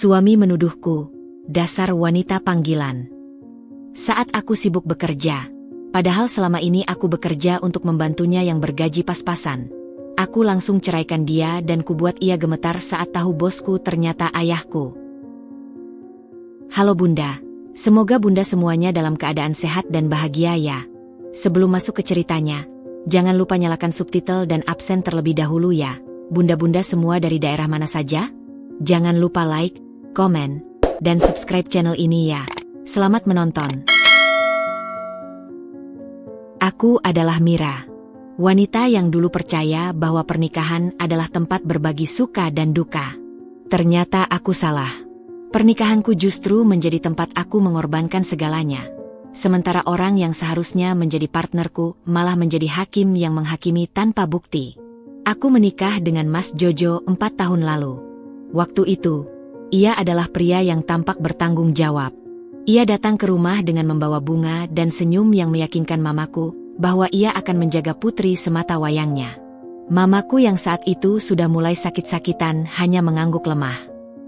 Suami menuduhku, dasar wanita panggilan. Saat aku sibuk bekerja, padahal selama ini aku bekerja untuk membantunya yang bergaji pas-pasan, aku langsung ceraikan dia dan kubuat ia gemetar saat tahu bosku ternyata ayahku. Halo Bunda, semoga Bunda semuanya dalam keadaan sehat dan bahagia ya. Sebelum masuk ke ceritanya, jangan lupa nyalakan subtitle dan absen terlebih dahulu ya. Bunda-bunda semua dari daerah mana saja? Jangan lupa like, komen, dan subscribe channel ini ya. Selamat menonton. Aku adalah Mira, wanita yang dulu percaya bahwa pernikahan adalah tempat berbagi suka dan duka. Ternyata aku salah. Pernikahanku justru menjadi tempat aku mengorbankan segalanya. Sementara orang yang seharusnya menjadi partnerku malah menjadi hakim yang menghakimi tanpa bukti. Aku menikah dengan Mas Jojo 4 tahun lalu. Waktu itu, ia adalah pria yang tampak bertanggung jawab. Ia datang ke rumah dengan membawa bunga dan senyum yang meyakinkan mamaku bahwa ia akan menjaga putri semata wayangnya. Mamaku yang saat itu sudah mulai sakit-sakitan hanya mengangguk lemah.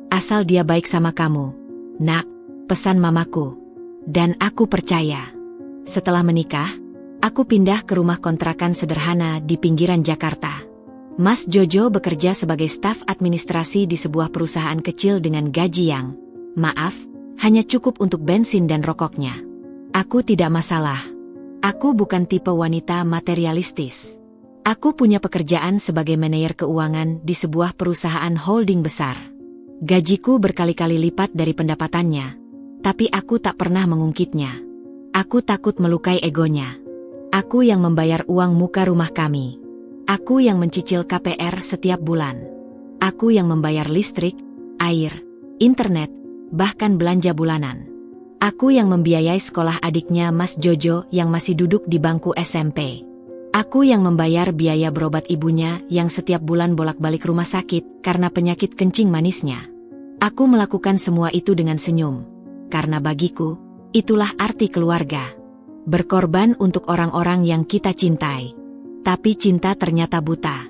Asal dia baik sama kamu, nak, pesan mamaku. Dan aku percaya. Setelah menikah, aku pindah ke rumah kontrakan sederhana di pinggiran Jakarta. Mas Jojo bekerja sebagai staf administrasi di sebuah perusahaan kecil dengan gaji yang, maaf, hanya cukup untuk bensin dan rokoknya. Aku tidak masalah. Aku bukan tipe wanita materialistis. Aku punya pekerjaan sebagai manajer keuangan di sebuah perusahaan holding besar. Gajiku berkali-kali lipat dari pendapatannya, tapi aku tak pernah mengungkitnya. Aku takut melukai egonya. Aku yang membayar uang muka rumah kami. Aku yang mencicil KPR setiap bulan. Aku yang membayar listrik, air, internet, bahkan belanja bulanan. Aku yang membiayai sekolah adiknya Mas Jojo yang masih duduk di bangku SMP. Aku yang membayar biaya berobat ibunya yang setiap bulan bolak-balik rumah sakit karena penyakit kencing manisnya. Aku melakukan semua itu dengan senyum. Karena bagiku, itulah arti keluarga. Berkorban untuk orang-orang yang kita cintai. Tapi cinta ternyata buta.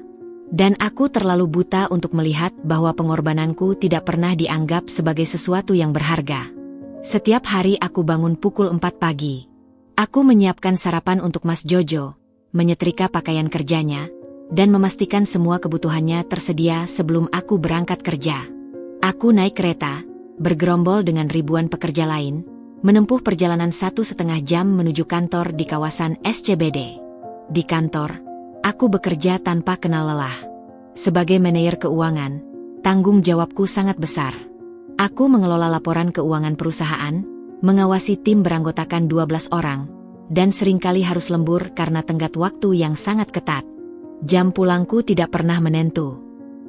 Dan aku terlalu buta untuk melihat bahwa pengorbananku tidak pernah dianggap sebagai sesuatu yang berharga. Setiap hari aku bangun pukul 4 pagi. Aku menyiapkan sarapan untuk Mas Jojo, menyetrika pakaian kerjanya, dan memastikan semua kebutuhannya tersedia sebelum aku berangkat kerja. Aku naik kereta, bergerombol dengan ribuan pekerja lain, menempuh perjalanan 1,5 jam menuju kantor di kawasan SCBD. Di kantor, aku bekerja tanpa kenal lelah. Sebagai manajer keuangan, tanggung jawabku sangat besar. Aku mengelola laporan keuangan perusahaan, mengawasi tim beranggotakan 12 orang, dan seringkali harus lembur karena tenggat waktu yang sangat ketat. Jam pulangku tidak pernah menentu.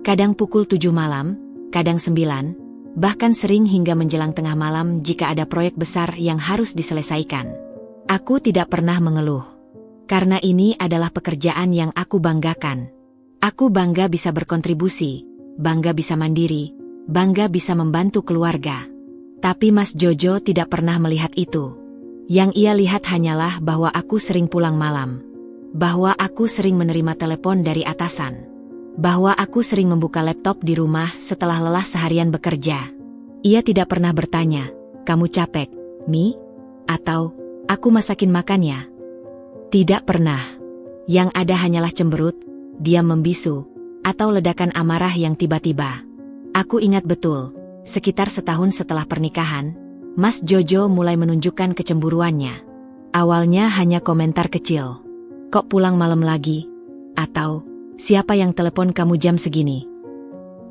Kadang pukul 7 malam, kadang 9, bahkan sering hingga menjelang tengah malam jika ada proyek besar yang harus diselesaikan. Aku tidak pernah mengeluh. Karena ini adalah pekerjaan yang aku banggakan. Aku bangga bisa berkontribusi, bangga bisa mandiri, bangga bisa membantu keluarga. Tapi Mas Jojo tidak pernah melihat itu. Yang ia lihat hanyalah bahwa aku sering pulang malam. Bahwa aku sering menerima telepon dari atasan. Bahwa aku sering membuka laptop di rumah setelah lelah seharian bekerja. Ia tidak pernah bertanya, "Kamu capek, Mi?" Atau, "Aku masakin makan ya?" Tidak pernah. Yang ada hanyalah cemberut, diam membisu, atau ledakan amarah yang tiba-tiba. Aku ingat betul, sekitar setahun setelah pernikahan, Mas Jojo mulai menunjukkan kecemburuannya. Awalnya hanya komentar kecil. "Kok pulang malam lagi?" Atau, "Siapa yang telepon kamu jam segini?"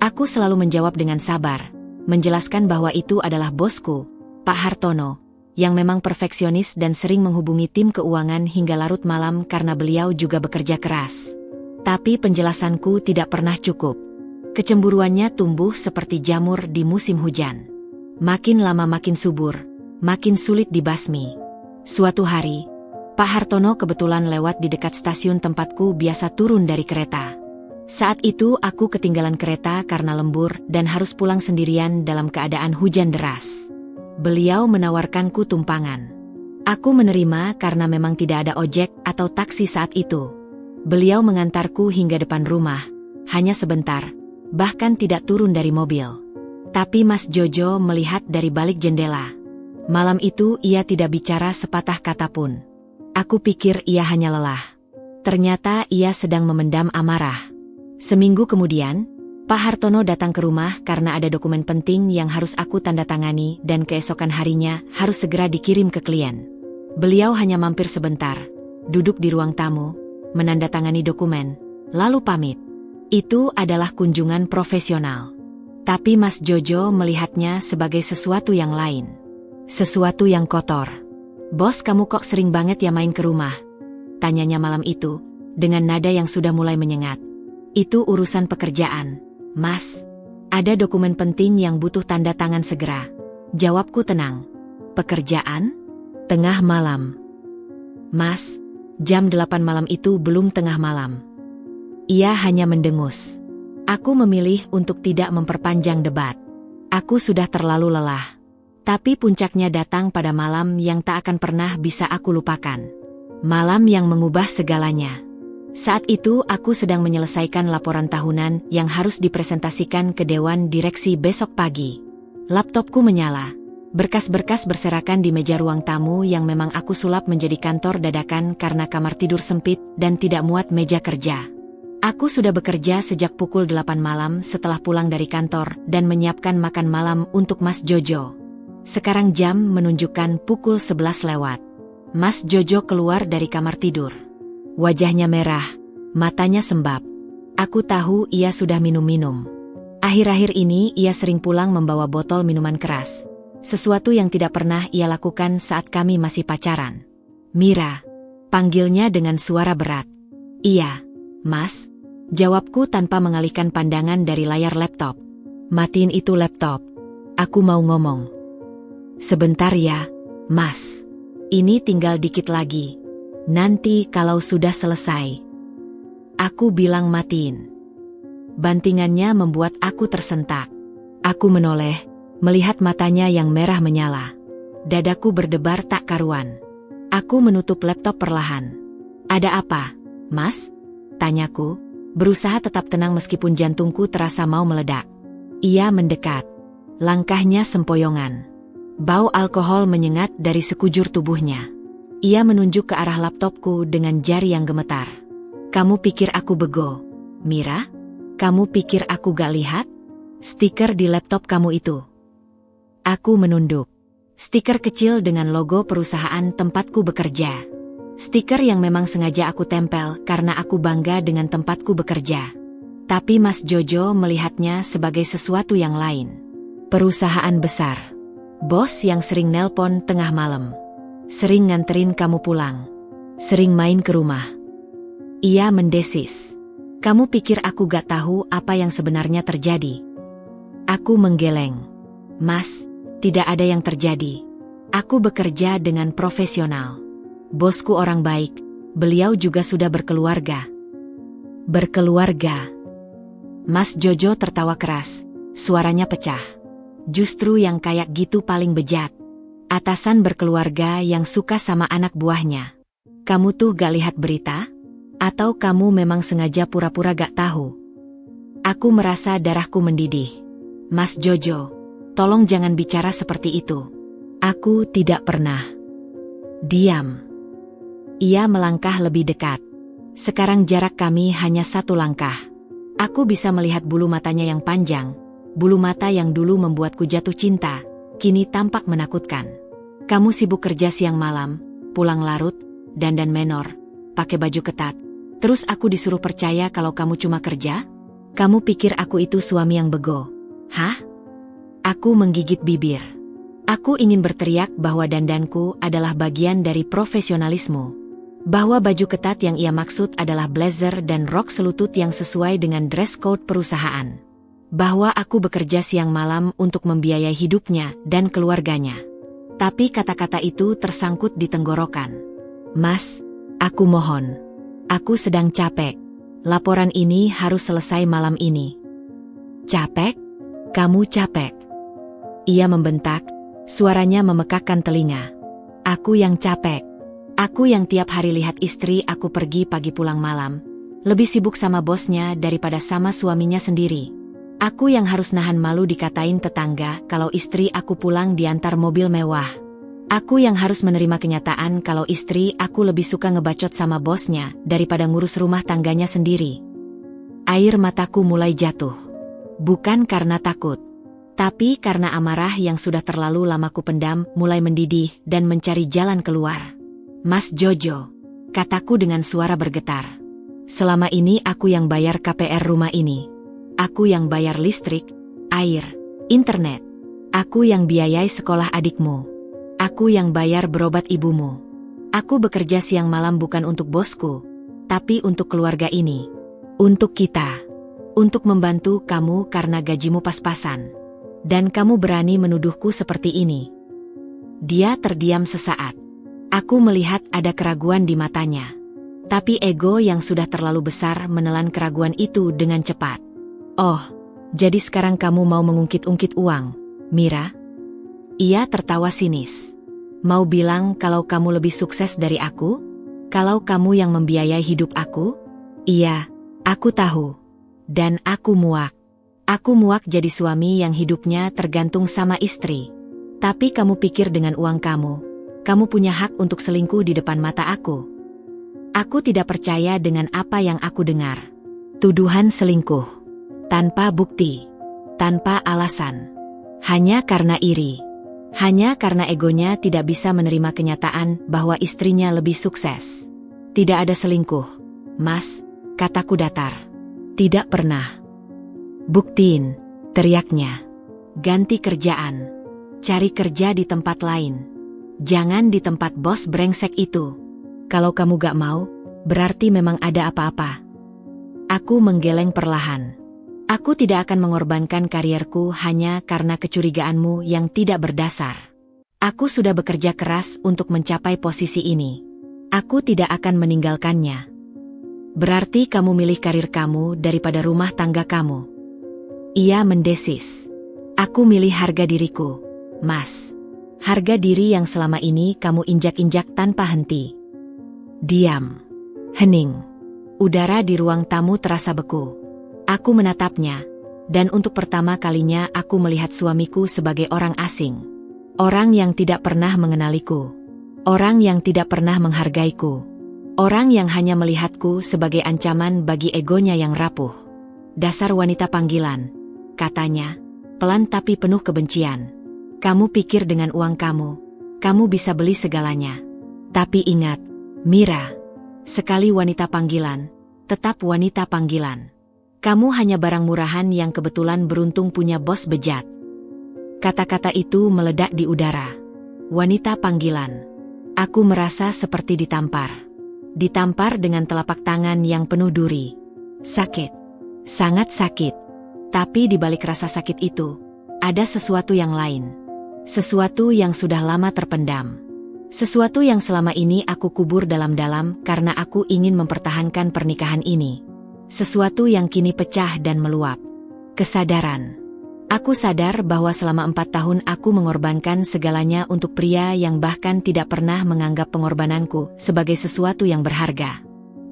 Aku selalu menjawab dengan sabar, menjelaskan bahwa itu adalah bosku, Pak Hartono, yang memang perfeksionis dan sering menghubungi tim keuangan hingga larut malam karena beliau juga bekerja keras. Tapi penjelasanku tidak pernah cukup. Kecemburuannya tumbuh seperti jamur di musim hujan. Makin lama makin subur, makin sulit dibasmi. Suatu hari, Pak Hartono kebetulan lewat di dekat stasiun tempatku biasa turun dari kereta. Saat itu aku ketinggalan kereta karena lembur dan harus pulang sendirian dalam keadaan hujan deras. Beliau menawarkanku tumpangan. Aku menerima karena memang tidak ada ojek atau taksi saat itu. Beliau mengantarku hingga depan rumah, hanya sebentar, bahkan tidak turun dari mobil. Tapi Mas Jojo melihat dari balik jendela. Malam itu ia tidak bicara sepatah kata pun. Aku pikir ia hanya lelah. Ternyata ia sedang memendam amarah. Seminggu kemudian, Pak Hartono datang ke rumah karena ada dokumen penting yang harus aku tanda tangani dan keesokan harinya harus segera dikirim ke klien. Beliau hanya mampir sebentar, duduk di ruang tamu, menandatangani dokumen, lalu pamit. Itu adalah kunjungan profesional. Tapi Mas Jojo melihatnya sebagai sesuatu yang lain. Sesuatu yang kotor. "Bos, kamu kok sering banget ya main ke rumah?" tanyanya malam itu, dengan nada yang sudah mulai menyengat. "Itu urusan pekerjaan, Mas. Ada dokumen penting yang butuh tanda tangan segera," jawabku tenang. "Pekerjaan? Tengah malam?" "Mas, jam 8 malam itu belum tengah malam." Ia hanya mendengus. Aku memilih untuk tidak memperpanjang debat. Aku sudah terlalu lelah. Tapi puncaknya datang pada malam yang tak akan pernah bisa aku lupakan. Malam yang mengubah segalanya. Saat itu aku sedang menyelesaikan laporan tahunan yang harus dipresentasikan ke Dewan Direksi besok pagi. Laptopku menyala. Berkas-berkas berserakan di meja ruang tamu yang memang aku sulap menjadi kantor dadakan karena kamar tidur sempit dan tidak muat meja kerja. Aku sudah bekerja sejak pukul 8 malam setelah pulang dari kantor dan menyiapkan makan malam untuk Mas Jojo. Sekarang jam menunjukkan pukul 11 lewat. Mas Jojo keluar dari kamar tidur. Wajahnya merah, matanya sembab. Aku tahu ia sudah minum-minum. Akhir-akhir ini ia sering pulang membawa botol minuman keras. Sesuatu yang tidak pernah ia lakukan saat kami masih pacaran. "Mira," panggilnya dengan suara berat. "Iya, Mas," jawabku tanpa mengalihkan pandangan dari layar laptop. "Matiin itu laptop. Aku mau ngomong." "Sebentar ya, Mas. Ini tinggal dikit lagi. Nanti kalau sudah selesai." Aku bilang matiin. Bantingannya membuat aku tersentak. Aku menoleh, melihat matanya yang merah menyala. Dadaku berdebar tak karuan. Aku menutup laptop perlahan. "Ada apa, Mas?" tanyaku, berusaha tetap tenang meskipun jantungku terasa mau meledak. Ia mendekat. Langkahnya sempoyongan. Bau alkohol menyengat dari sekujur tubuhnya. Ia menunjuk ke arah laptopku dengan jari yang gemetar. "Kamu pikir aku bego, Mira? Kamu pikir aku gak lihat? Stiker di laptop kamu itu." Aku menunduk. Stiker kecil dengan logo perusahaan tempatku bekerja. Stiker yang memang sengaja aku tempel karena aku bangga dengan tempatku bekerja. Tapi Mas Jojo melihatnya sebagai sesuatu yang lain. Perusahaan besar. Bos yang sering nelpon tengah malam. Sering nganterin kamu pulang. Sering main ke rumah. Ia mendesis. "Kamu pikir aku gak tahu apa yang sebenarnya terjadi?" Aku menggeleng. "Mas, tidak ada yang terjadi. Aku bekerja dengan profesional. Bosku orang baik, beliau juga sudah berkeluarga." "Berkeluarga?" Mas Jojo tertawa keras, suaranya pecah. "Justru yang kayak gitu paling bejat. Atasan berkeluarga yang suka sama anak buahnya. Kamu tuh gak lihat berita? Atau kamu memang sengaja pura-pura gak tahu?" Aku merasa darahku mendidih. "Mas Jojo, tolong jangan bicara seperti itu. Aku tidak pernah." "Diam." Ia melangkah lebih dekat. Sekarang jarak kami hanya 1 langkah. Aku bisa melihat bulu matanya yang panjang. Bulu mata yang dulu membuatku jatuh cinta, kini tampak menakutkan. "Kamu sibuk kerja siang malam, pulang larut, dandan menor, pakai baju ketat. Terus aku disuruh percaya kalau kamu cuma kerja? Kamu pikir aku itu suami yang bego? Hah?" Aku menggigit bibir. Aku ingin berteriak bahwa dandanku adalah bagian dari profesionalisme. Bahwa baju ketat yang ia maksud adalah blazer dan rok selutut yang sesuai dengan dress code perusahaan. Bahwa aku bekerja siang malam untuk membiayai hidupnya dan keluarganya. Tapi kata-kata itu tersangkut di tenggorokan. "Mas, aku mohon. Aku sedang capek. Laporan ini harus selesai malam ini." "Capek? Kamu capek?" Ia membentak, suaranya memekakkan telinga. "Aku yang capek. Aku yang tiap hari lihat istri aku pergi pagi pulang malam, lebih sibuk sama bosnya daripada sama suaminya sendiri. Aku yang harus nahan malu dikatain tetangga kalau istri aku pulang diantar mobil mewah. Aku yang harus menerima kenyataan kalau istri aku lebih suka ngebacot sama bosnya daripada ngurus rumah tangganya sendiri. Air mataku mulai jatuh. Bukan karena takut, tapi karena amarah yang sudah terlalu lama ku pendam mulai mendidih dan mencari jalan keluar. Mas Jojo, kataku dengan suara bergetar. Selama ini aku yang bayar KPR rumah ini. Aku yang bayar listrik, air, internet. Aku yang biayai sekolah adikmu. Aku yang bayar berobat ibumu. Aku bekerja siang malam bukan untuk bosku, tapi untuk keluarga ini. Untuk kita. Untuk membantu kamu karena gajimu pas-pasan. Dan kamu berani menuduhku seperti ini. Dia terdiam sesaat. Aku melihat ada keraguan di matanya. Tapi ego yang sudah terlalu besar menelan keraguan itu dengan cepat. Oh, jadi sekarang kamu mau mengungkit-ungkit uang, Mira? Ia tertawa sinis. Mau bilang kalau kamu lebih sukses dari aku? Kalau kamu yang membiayai hidup aku? Iya, aku tahu. Dan aku muak. Aku muak jadi suami yang hidupnya tergantung sama istri. Tapi kamu pikir dengan uang kamu punya hak untuk selingkuh di depan mata aku. Aku tidak percaya dengan apa yang aku dengar. Tuduhan selingkuh. Tanpa bukti, tanpa alasan. Hanya karena iri. Hanya karena egonya tidak bisa menerima kenyataan bahwa istrinya lebih sukses. Tidak ada selingkuh, Mas, kataku datar. Tidak pernah. Buktiin, teriaknya. Ganti kerjaan. Cari kerja di tempat lain. Jangan di tempat bos brengsek itu. Kalau kamu gak mau, berarti memang ada apa-apa. Aku menggeleng perlahan. Aku tidak akan mengorbankan karierku hanya karena kecurigaanmu yang tidak berdasar. Aku sudah bekerja keras untuk mencapai posisi ini. Aku tidak akan meninggalkannya. Berarti kamu milih karir kamu daripada rumah tangga kamu. Ia mendesis. Aku milih harga diriku, Mas. Harga diri yang selama ini kamu injak-injak tanpa henti. Diam. Hening. Udara di ruang tamu terasa beku. Aku menatapnya, dan untuk pertama kalinya aku melihat suamiku sebagai orang asing. Orang yang tidak pernah mengenaliku. Orang yang tidak pernah menghargaiku. Orang yang hanya melihatku sebagai ancaman bagi egonya yang rapuh. Dasar wanita panggilan, katanya, pelan tapi penuh kebencian. Kamu pikir dengan uang kamu bisa beli segalanya. Tapi ingat, Mira, sekali wanita panggilan, tetap wanita panggilan. Kamu hanya barang murahan yang kebetulan beruntung punya bos bejat. Kata-kata itu meledak di udara. Wanita panggilan. Aku merasa seperti ditampar. Ditampar dengan telapak tangan yang penuh duri. Sakit. Sangat sakit. Tapi di balik rasa sakit itu, ada sesuatu yang lain. Sesuatu yang sudah lama terpendam. Sesuatu yang selama ini aku kubur dalam-dalam karena aku ingin mempertahankan pernikahan ini. Sesuatu yang kini pecah dan meluap. Kesadaran. Aku sadar bahwa selama 4 tahun aku mengorbankan segalanya untuk pria yang bahkan tidak pernah menganggap pengorbananku sebagai sesuatu yang berharga.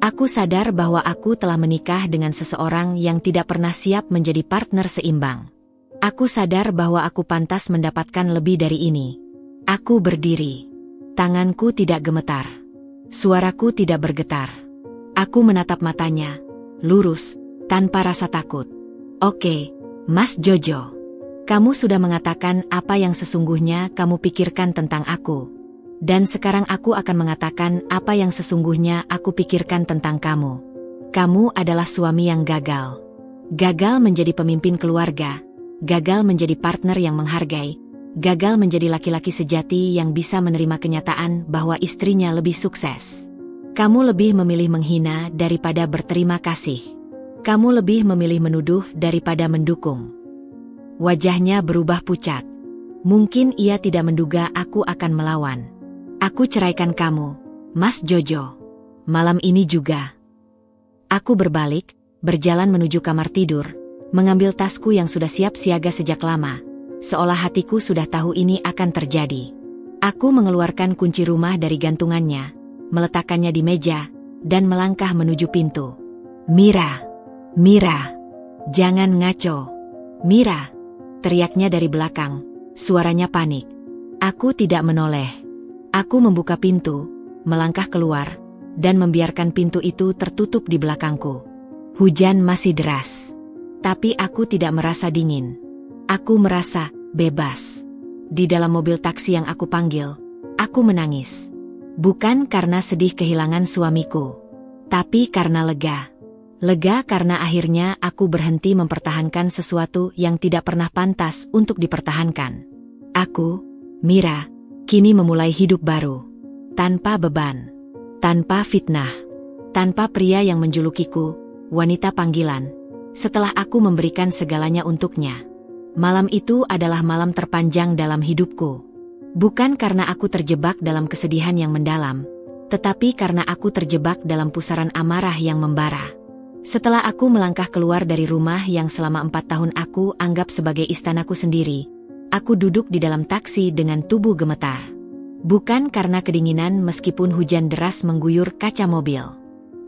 Aku sadar bahwa aku telah menikah dengan seseorang yang tidak pernah siap menjadi partner seimbang. Aku sadar bahwa aku pantas mendapatkan lebih dari ini. Aku berdiri. Tanganku tidak gemetar. Suaraku tidak bergetar. Aku menatap matanya. Lurus, tanpa rasa takut. Oke, Mas Jojo. Kamu sudah mengatakan apa yang sesungguhnya kamu pikirkan tentang aku. Dan sekarang aku akan mengatakan apa yang sesungguhnya aku pikirkan tentang kamu. Kamu adalah suami yang gagal. Gagal menjadi pemimpin keluarga. Gagal menjadi partner yang menghargai. Gagal menjadi laki-laki sejati yang bisa menerima kenyataan bahwa istrinya lebih sukses. Kamu lebih memilih menghina daripada berterima kasih. Kamu lebih memilih menuduh daripada mendukung. Wajahnya berubah pucat. Mungkin ia tidak menduga aku akan melawan. Aku ceraikan kamu, Mas Jojo. Malam ini juga. Aku berbalik, berjalan menuju kamar tidur, mengambil tasku yang sudah siap siaga sejak lama, seolah hatiku sudah tahu ini akan terjadi. Aku mengeluarkan kunci rumah dari gantungannya, meletakkannya di meja, dan melangkah menuju pintu. Mira, Mira, jangan ngaco. Mira, teriaknya dari belakang, suaranya panik. Aku tidak menoleh. Aku membuka pintu, melangkah keluar, dan membiarkan pintu itu tertutup di belakangku. Hujan masih deras. Tapi aku tidak merasa dingin. Aku merasa bebas. Di dalam mobil taksi yang aku panggil, aku menangis. Bukan karena sedih kehilangan suamiku, tapi karena lega. Lega karena akhirnya aku berhenti mempertahankan sesuatu yang tidak pernah pantas untuk dipertahankan. Aku, Mira, kini memulai hidup baru. Tanpa beban, tanpa fitnah, tanpa pria yang menjulukiku, wanita panggilan, setelah aku memberikan segalanya untuknya. Malam itu adalah malam terpanjang dalam hidupku. Bukan karena aku terjebak dalam kesedihan yang mendalam, tetapi karena aku terjebak dalam pusaran amarah yang membara. Setelah aku melangkah keluar dari rumah yang selama 4 tahun aku anggap sebagai istanaku sendiri, aku duduk di dalam taksi dengan tubuh gemetar. Bukan karena kedinginan meskipun hujan deras mengguyur kaca mobil.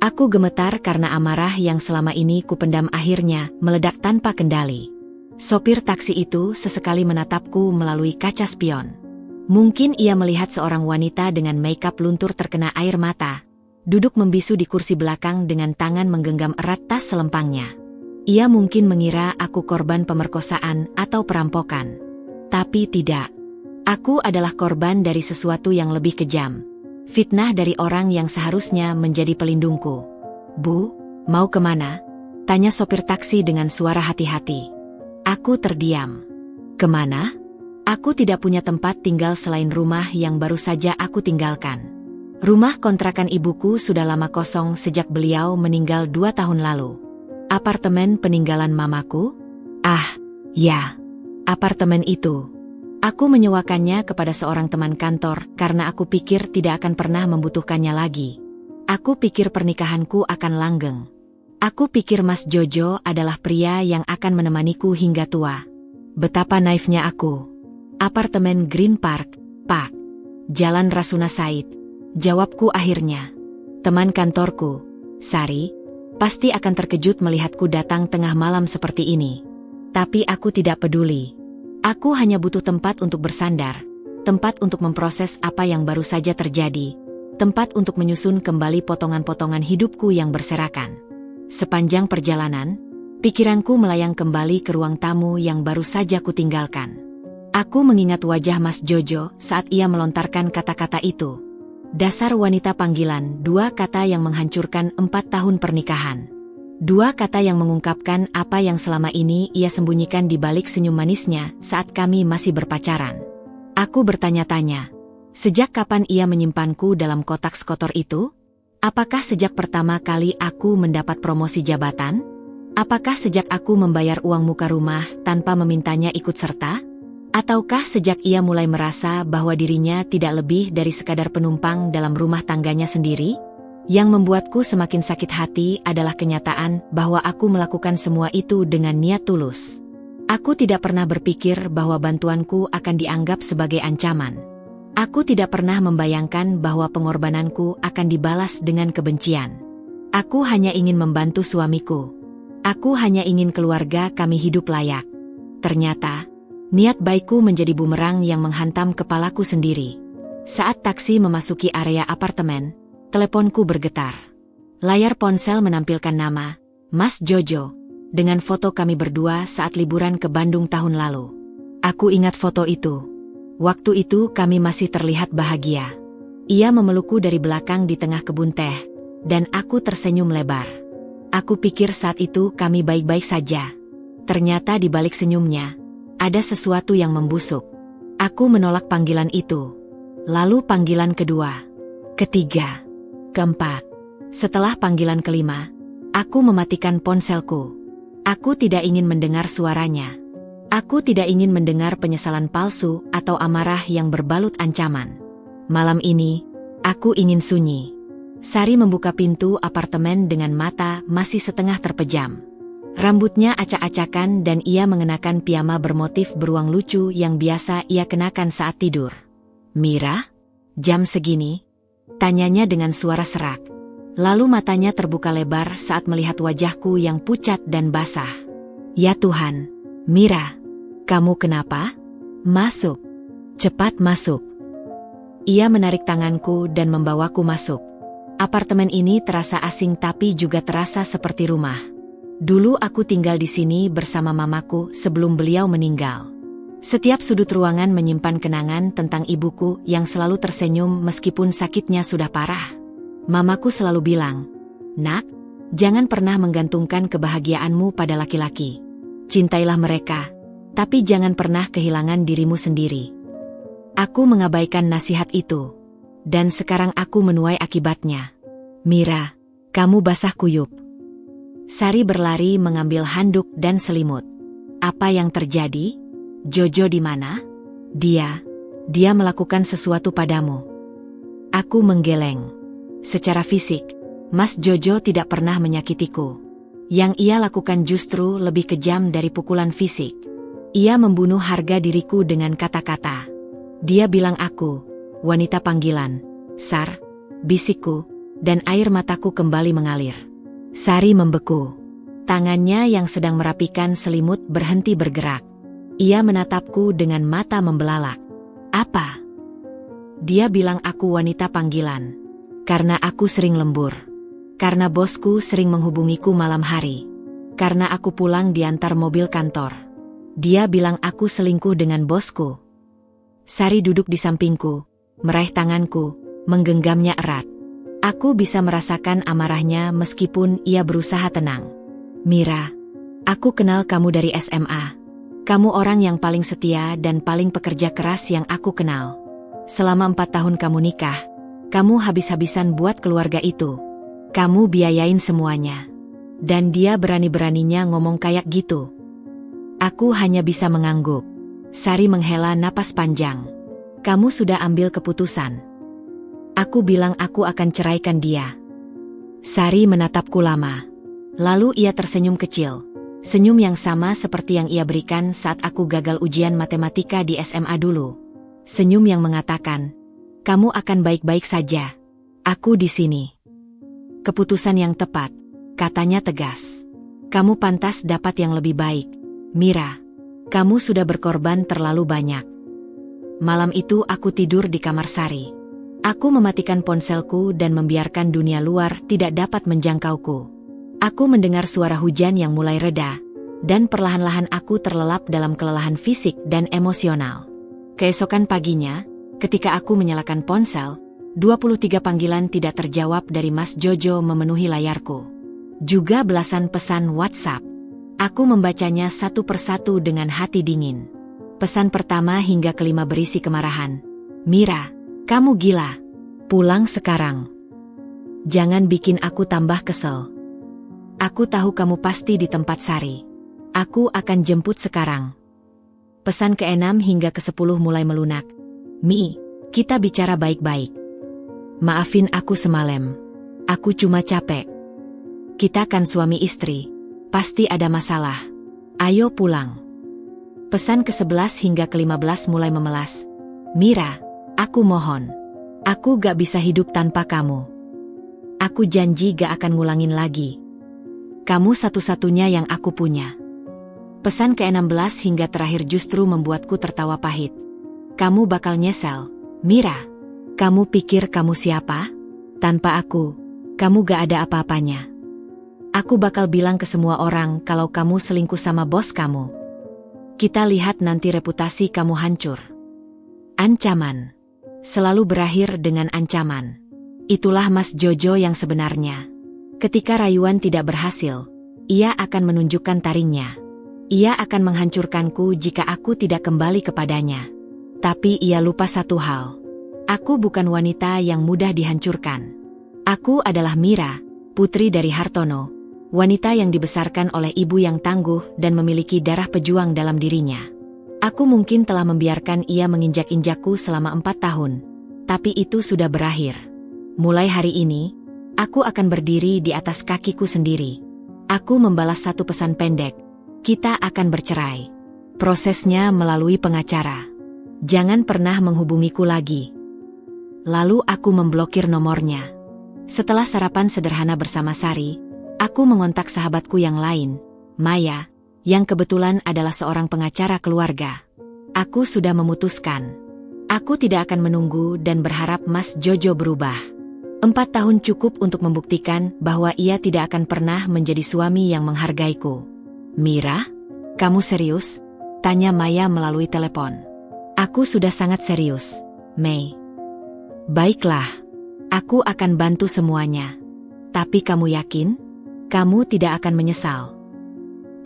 Aku gemetar karena amarah yang selama ini kupendam akhirnya meledak tanpa kendali. Sopir taksi itu sesekali menatapku melalui kaca spion. Mungkin ia melihat seorang wanita dengan makeup luntur terkena air mata, duduk membisu di kursi belakang dengan tangan menggenggam erat tas selempangnya. Ia mungkin mengira aku korban pemerkosaan atau perampokan. Tapi tidak. Aku adalah korban dari sesuatu yang lebih kejam. Fitnah dari orang yang seharusnya menjadi pelindungku. Bu, mau kemana? Tanya sopir taksi dengan suara hati-hati. Aku terdiam. Kemana? Aku tidak punya tempat tinggal selain rumah yang baru saja aku tinggalkan. Rumah kontrakan ibuku sudah lama kosong sejak beliau meninggal 2 tahun lalu. Apartemen peninggalan mamaku? Ah, ya. Apartemen itu. Aku menyewakannya kepada seorang teman kantor karena aku pikir tidak akan pernah membutuhkannya lagi. Aku pikir pernikahanku akan langgeng. Aku pikir Mas Jojo adalah pria yang akan menemaniku hingga tua. Betapa naifnya aku. Apartemen Green Park, Pak. Jalan Rasuna Said. Jawabku akhirnya. Teman kantorku, Sari, pasti akan terkejut melihatku datang tengah malam seperti ini. Tapi aku tidak peduli. Aku hanya butuh tempat untuk bersandar, tempat untuk memproses apa yang baru saja terjadi, tempat untuk menyusun kembali potongan-potongan hidupku yang berserakan. Sepanjang perjalanan, pikiranku melayang kembali ke ruang tamu yang baru saja kutinggalkan. Aku mengingat wajah Mas Jojo saat ia melontarkan kata-kata itu. Dasar wanita panggilan, 2 kata yang menghancurkan 4 tahun pernikahan. 2 kata yang mengungkapkan apa yang selama ini ia sembunyikan di balik senyum manisnya saat kami masih berpacaran. Aku bertanya-tanya, sejak kapan ia menyimpanku dalam kotak sekotor itu? Apakah sejak pertama kali aku mendapat promosi jabatan? Apakah sejak aku membayar uang muka rumah tanpa memintanya ikut serta? Ataukah sejak ia mulai merasa bahwa dirinya tidak lebih dari sekadar penumpang dalam rumah tangganya sendiri? Yang membuatku semakin sakit hati adalah kenyataan bahwa aku melakukan semua itu dengan niat tulus. Aku tidak pernah berpikir bahwa bantuanku akan dianggap sebagai ancaman. Aku tidak pernah membayangkan bahwa pengorbananku akan dibalas dengan kebencian. Aku hanya ingin membantu suamiku. Aku hanya ingin keluarga kami hidup layak. Ternyata, niat baikku menjadi bumerang yang menghantam kepalaku sendiri. Saat taksi memasuki area apartemen, teleponku bergetar. Layar ponsel menampilkan nama, Mas Jojo, dengan foto kami berdua saat liburan ke Bandung tahun lalu. Aku ingat foto itu. Waktu itu kami masih terlihat bahagia. Ia memelukku dari belakang di tengah kebun teh, dan aku tersenyum lebar. Aku pikir saat itu kami baik-baik saja. Ternyata di balik senyumnya, ada sesuatu yang membusuk. Aku menolak panggilan itu. Lalu panggilan kedua, ketiga, keempat. Setelah panggilan kelima, aku mematikan ponselku. Aku tidak ingin mendengar suaranya. Aku tidak ingin mendengar penyesalan palsu atau amarah yang berbalut ancaman. Malam ini, aku ingin sunyi. Sari membuka pintu apartemen dengan mata masih setengah terpejam. Rambutnya acak-acakan dan ia mengenakan piyama bermotif beruang lucu yang biasa ia kenakan saat tidur. Mira? Jam segini? Tanyanya dengan suara serak. Lalu matanya terbuka lebar saat melihat wajahku yang pucat dan basah. Ya Tuhan, Mira, kamu kenapa? Masuk. Cepat masuk. Ia menarik tanganku dan membawaku masuk. Apartemen ini terasa asing tapi juga terasa seperti rumah. Dulu aku tinggal di sini bersama mamaku sebelum beliau meninggal. Setiap sudut ruangan menyimpan kenangan tentang ibuku yang selalu tersenyum meskipun sakitnya sudah parah. Mamaku selalu bilang, "Nak, jangan pernah menggantungkan kebahagiaanmu pada laki-laki. Cintailah mereka, tapi jangan pernah kehilangan dirimu sendiri." Aku mengabaikan nasihat itu, dan sekarang aku menuai akibatnya. Mira, kamu basah kuyup. Sari berlari mengambil handuk dan selimut. Apa yang terjadi? Jojo di mana? Dia melakukan sesuatu padamu. Aku menggeleng. Secara fisik, Mas Jojo tidak pernah menyakitiku. Yang ia lakukan justru lebih kejam dari pukulan fisik. Ia membunuh harga diriku dengan kata-kata. Dia bilang aku, wanita panggilan. Sar, bisikku, dan air mataku kembali mengalir. Sari membeku. Tangannya yang sedang merapikan selimut berhenti bergerak. Ia menatapku dengan mata membelalak. Apa? Dia bilang aku wanita panggilan. Karena aku sering lembur. Karena bosku sering menghubungiku malam hari. Karena aku pulang diantar mobil kantor. Dia bilang aku selingkuh dengan bosku. Sari duduk di sampingku, meraih tanganku, menggenggamnya erat. Aku bisa merasakan amarahnya meskipun ia berusaha tenang. Mira, aku kenal kamu dari SMA. Kamu orang yang paling setia dan paling pekerja keras yang aku kenal. Selama 4 tahun kamu nikah, kamu habis-habisan buat keluarga itu. Kamu biayain semuanya. Dan dia berani-beraninya ngomong kayak gitu. Aku hanya bisa mengangguk. Sari menghela napas panjang. Kamu sudah ambil keputusan. Aku bilang aku akan ceraikan dia. Sari menatapku lama. Lalu ia tersenyum kecil. Senyum yang sama seperti yang ia berikan saat aku gagal ujian matematika di SMA dulu. Senyum yang mengatakan, kamu akan baik-baik saja. Aku di sini. Keputusan yang tepat, katanya tegas. Kamu pantas dapat yang lebih baik. Mira, kamu sudah berkorban terlalu banyak. Malam itu aku tidur di kamar Sari. Aku mematikan ponselku dan membiarkan dunia luar tidak dapat menjangkauku. Aku mendengar suara hujan yang mulai reda, dan perlahan-lahan aku terlelap dalam kelelahan fisik dan emosional. Keesokan paginya, ketika aku menyalakan ponsel, 23 panggilan tidak terjawab dari Mas Jojo memenuhi layarku. Juga belasan pesan WhatsApp. Aku membacanya satu persatu dengan hati dingin. Pesan pertama hingga kelima berisi kemarahan. Mira, kamu gila. Pulang sekarang. Jangan bikin aku tambah kesel. Aku tahu kamu pasti di tempat Sari. Aku akan jemput sekarang. Pesan ke-6 hingga ke-10 mulai melunak. Mi, kita bicara baik-baik. Maafin aku semalam. Aku cuma capek. Kita kan suami istri. Pasti ada masalah. Ayo pulang. Pesan ke-11 hingga ke-15 mulai memelas. Mira, aku mohon. Aku gak bisa hidup tanpa kamu. Aku janji gak akan ngulangin lagi. Kamu satu-satunya yang aku punya. Pesan ke-16 hingga terakhir justru membuatku tertawa pahit. Kamu bakal nyesel, Mira. Kamu pikir kamu siapa? Tanpa aku, kamu gak ada apa-apanya. Aku bakal bilang ke semua orang kalau kamu selingkuh sama bos kamu. Kita lihat nanti reputasi kamu hancur. Ancaman. Selalu berakhir dengan ancaman. Itulah Mas Jojo yang sebenarnya. Ketika rayuan tidak berhasil, ia akan menunjukkan taringnya. Ia akan menghancurkanku jika aku tidak kembali kepadanya. Tapi ia lupa satu hal. Aku bukan wanita yang mudah dihancurkan. Aku adalah Mira, putri dari Hartono, wanita yang dibesarkan oleh ibu yang tangguh dan memiliki darah pejuang dalam dirinya. Aku mungkin telah membiarkan ia menginjak-injakku selama 4 tahun, tapi itu sudah berakhir. Mulai hari ini, aku akan berdiri di atas kakiku sendiri. Aku membalas satu pesan pendek. Kita akan bercerai. Prosesnya melalui pengacara. Jangan pernah menghubungiku lagi. Lalu aku memblokir nomornya. Setelah sarapan sederhana bersama Sari, aku mengontak sahabatku yang lain, Maya, yang kebetulan adalah seorang pengacara keluarga. Aku sudah memutuskan. Aku tidak akan menunggu dan berharap Mas Jojo berubah. 4 tahun cukup untuk membuktikan bahwa ia tidak akan pernah menjadi suami yang menghargaiku. Mira, kamu serius? Tanya Maya melalui telepon. Aku sudah sangat serius, Mei. Baiklah, aku akan bantu semuanya. Tapi kamu yakin? Kamu tidak akan menyesal.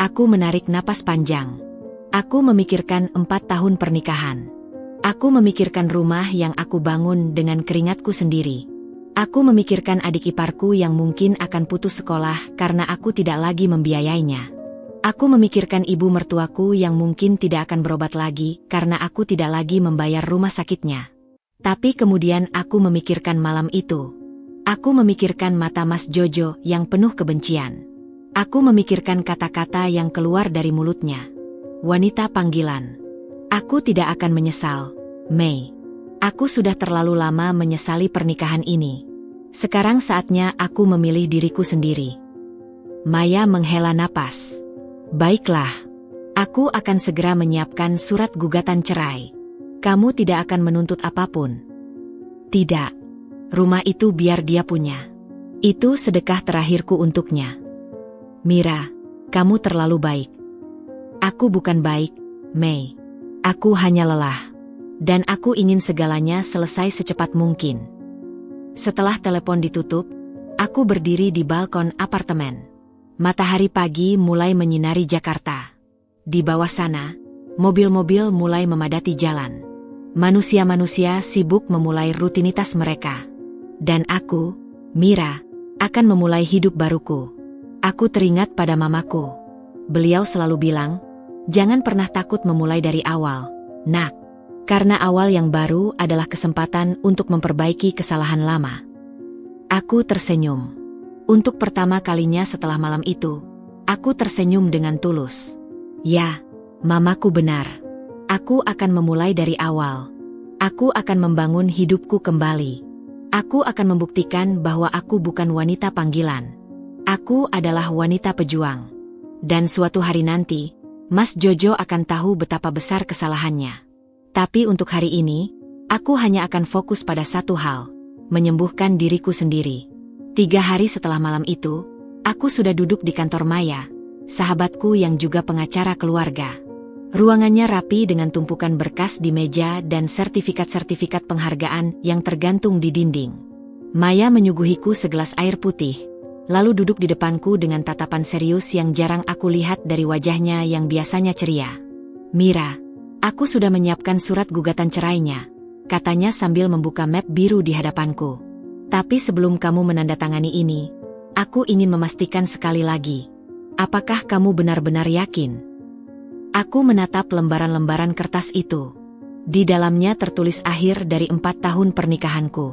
Aku menarik napas panjang. Aku memikirkan 4 tahun pernikahan. Aku memikirkan rumah yang aku bangun dengan keringatku sendiri. Aku memikirkan adik iparku yang mungkin akan putus sekolah karena aku tidak lagi membiayainya. Aku memikirkan ibu mertuaku yang mungkin tidak akan berobat lagi karena aku tidak lagi membayar rumah sakitnya. Tapi kemudian aku memikirkan malam itu. Aku memikirkan mata Mas Jojo yang penuh kebencian. Aku memikirkan kata-kata yang keluar dari mulutnya. Wanita panggilan. Aku tidak akan menyesal, Mei. Aku sudah terlalu lama menyesali pernikahan ini. Sekarang saatnya aku memilih diriku sendiri. Maya menghela napas. Baiklah, aku akan segera menyiapkan surat gugatan cerai. Kamu tidak akan menuntut apapun. Tidak. Rumah itu biar dia punya. Itu sedekah terakhirku untuknya. Mira, kamu terlalu baik. Aku bukan baik, Mei. Aku hanya lelah. Dan aku ingin segalanya selesai secepat mungkin. Setelah telepon ditutup, aku berdiri di balkon apartemen. Matahari pagi mulai menyinari Jakarta. Di bawah sana, mobil-mobil mulai memadati jalan. Manusia-manusia sibuk memulai rutinitas mereka. Dan aku, Mira, akan memulai hidup baruku. Aku teringat pada mamaku. Beliau selalu bilang, jangan pernah takut memulai dari awal, nak. Karena awal yang baru adalah kesempatan untuk memperbaiki kesalahan lama. Aku tersenyum. Untuk pertama kalinya setelah malam itu, aku tersenyum dengan tulus. Ya, mamaku benar. Aku akan memulai dari awal. Aku akan membangun hidupku kembali. Aku akan membuktikan bahwa aku bukan wanita panggilan. Aku adalah wanita pejuang. Dan suatu hari nanti, Mas Jojo akan tahu betapa besar kesalahannya. Tapi untuk hari ini, aku hanya akan fokus pada satu hal, menyembuhkan diriku sendiri. 3 hari setelah malam itu, aku sudah duduk di kantor Maya, sahabatku yang juga pengacara keluarga. Ruangannya rapi dengan tumpukan berkas di meja dan sertifikat-sertifikat penghargaan yang tergantung di dinding. Maya menyuguhiku segelas air putih, lalu duduk di depanku dengan tatapan serius yang jarang aku lihat dari wajahnya yang biasanya ceria. Mira, aku sudah menyiapkan surat gugatan cerainya, katanya sambil membuka map biru di hadapanku. Tapi sebelum kamu menandatangani ini, aku ingin memastikan sekali lagi. Apakah kamu benar-benar yakin? Aku menatap lembaran-lembaran kertas itu. Di dalamnya tertulis akhir dari 4 tahun pernikahanku.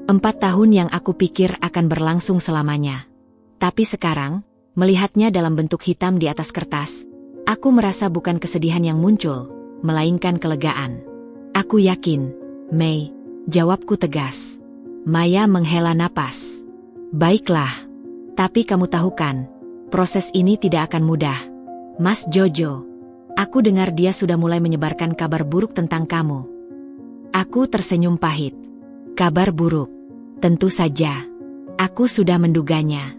4 tahun yang aku pikir akan berlangsung selamanya. Tapi sekarang, melihatnya dalam bentuk hitam di atas kertas, aku merasa bukan kesedihan yang muncul, melainkan kelegaan. Aku yakin, Mei, jawabku tegas. Maya menghela napas. Baiklah, tapi kamu tahu kan, proses ini tidak akan mudah. Mas Jojo, aku dengar dia sudah mulai menyebarkan kabar buruk tentang kamu. Aku tersenyum pahit. Kabar buruk? Tentu saja. Aku sudah menduganya.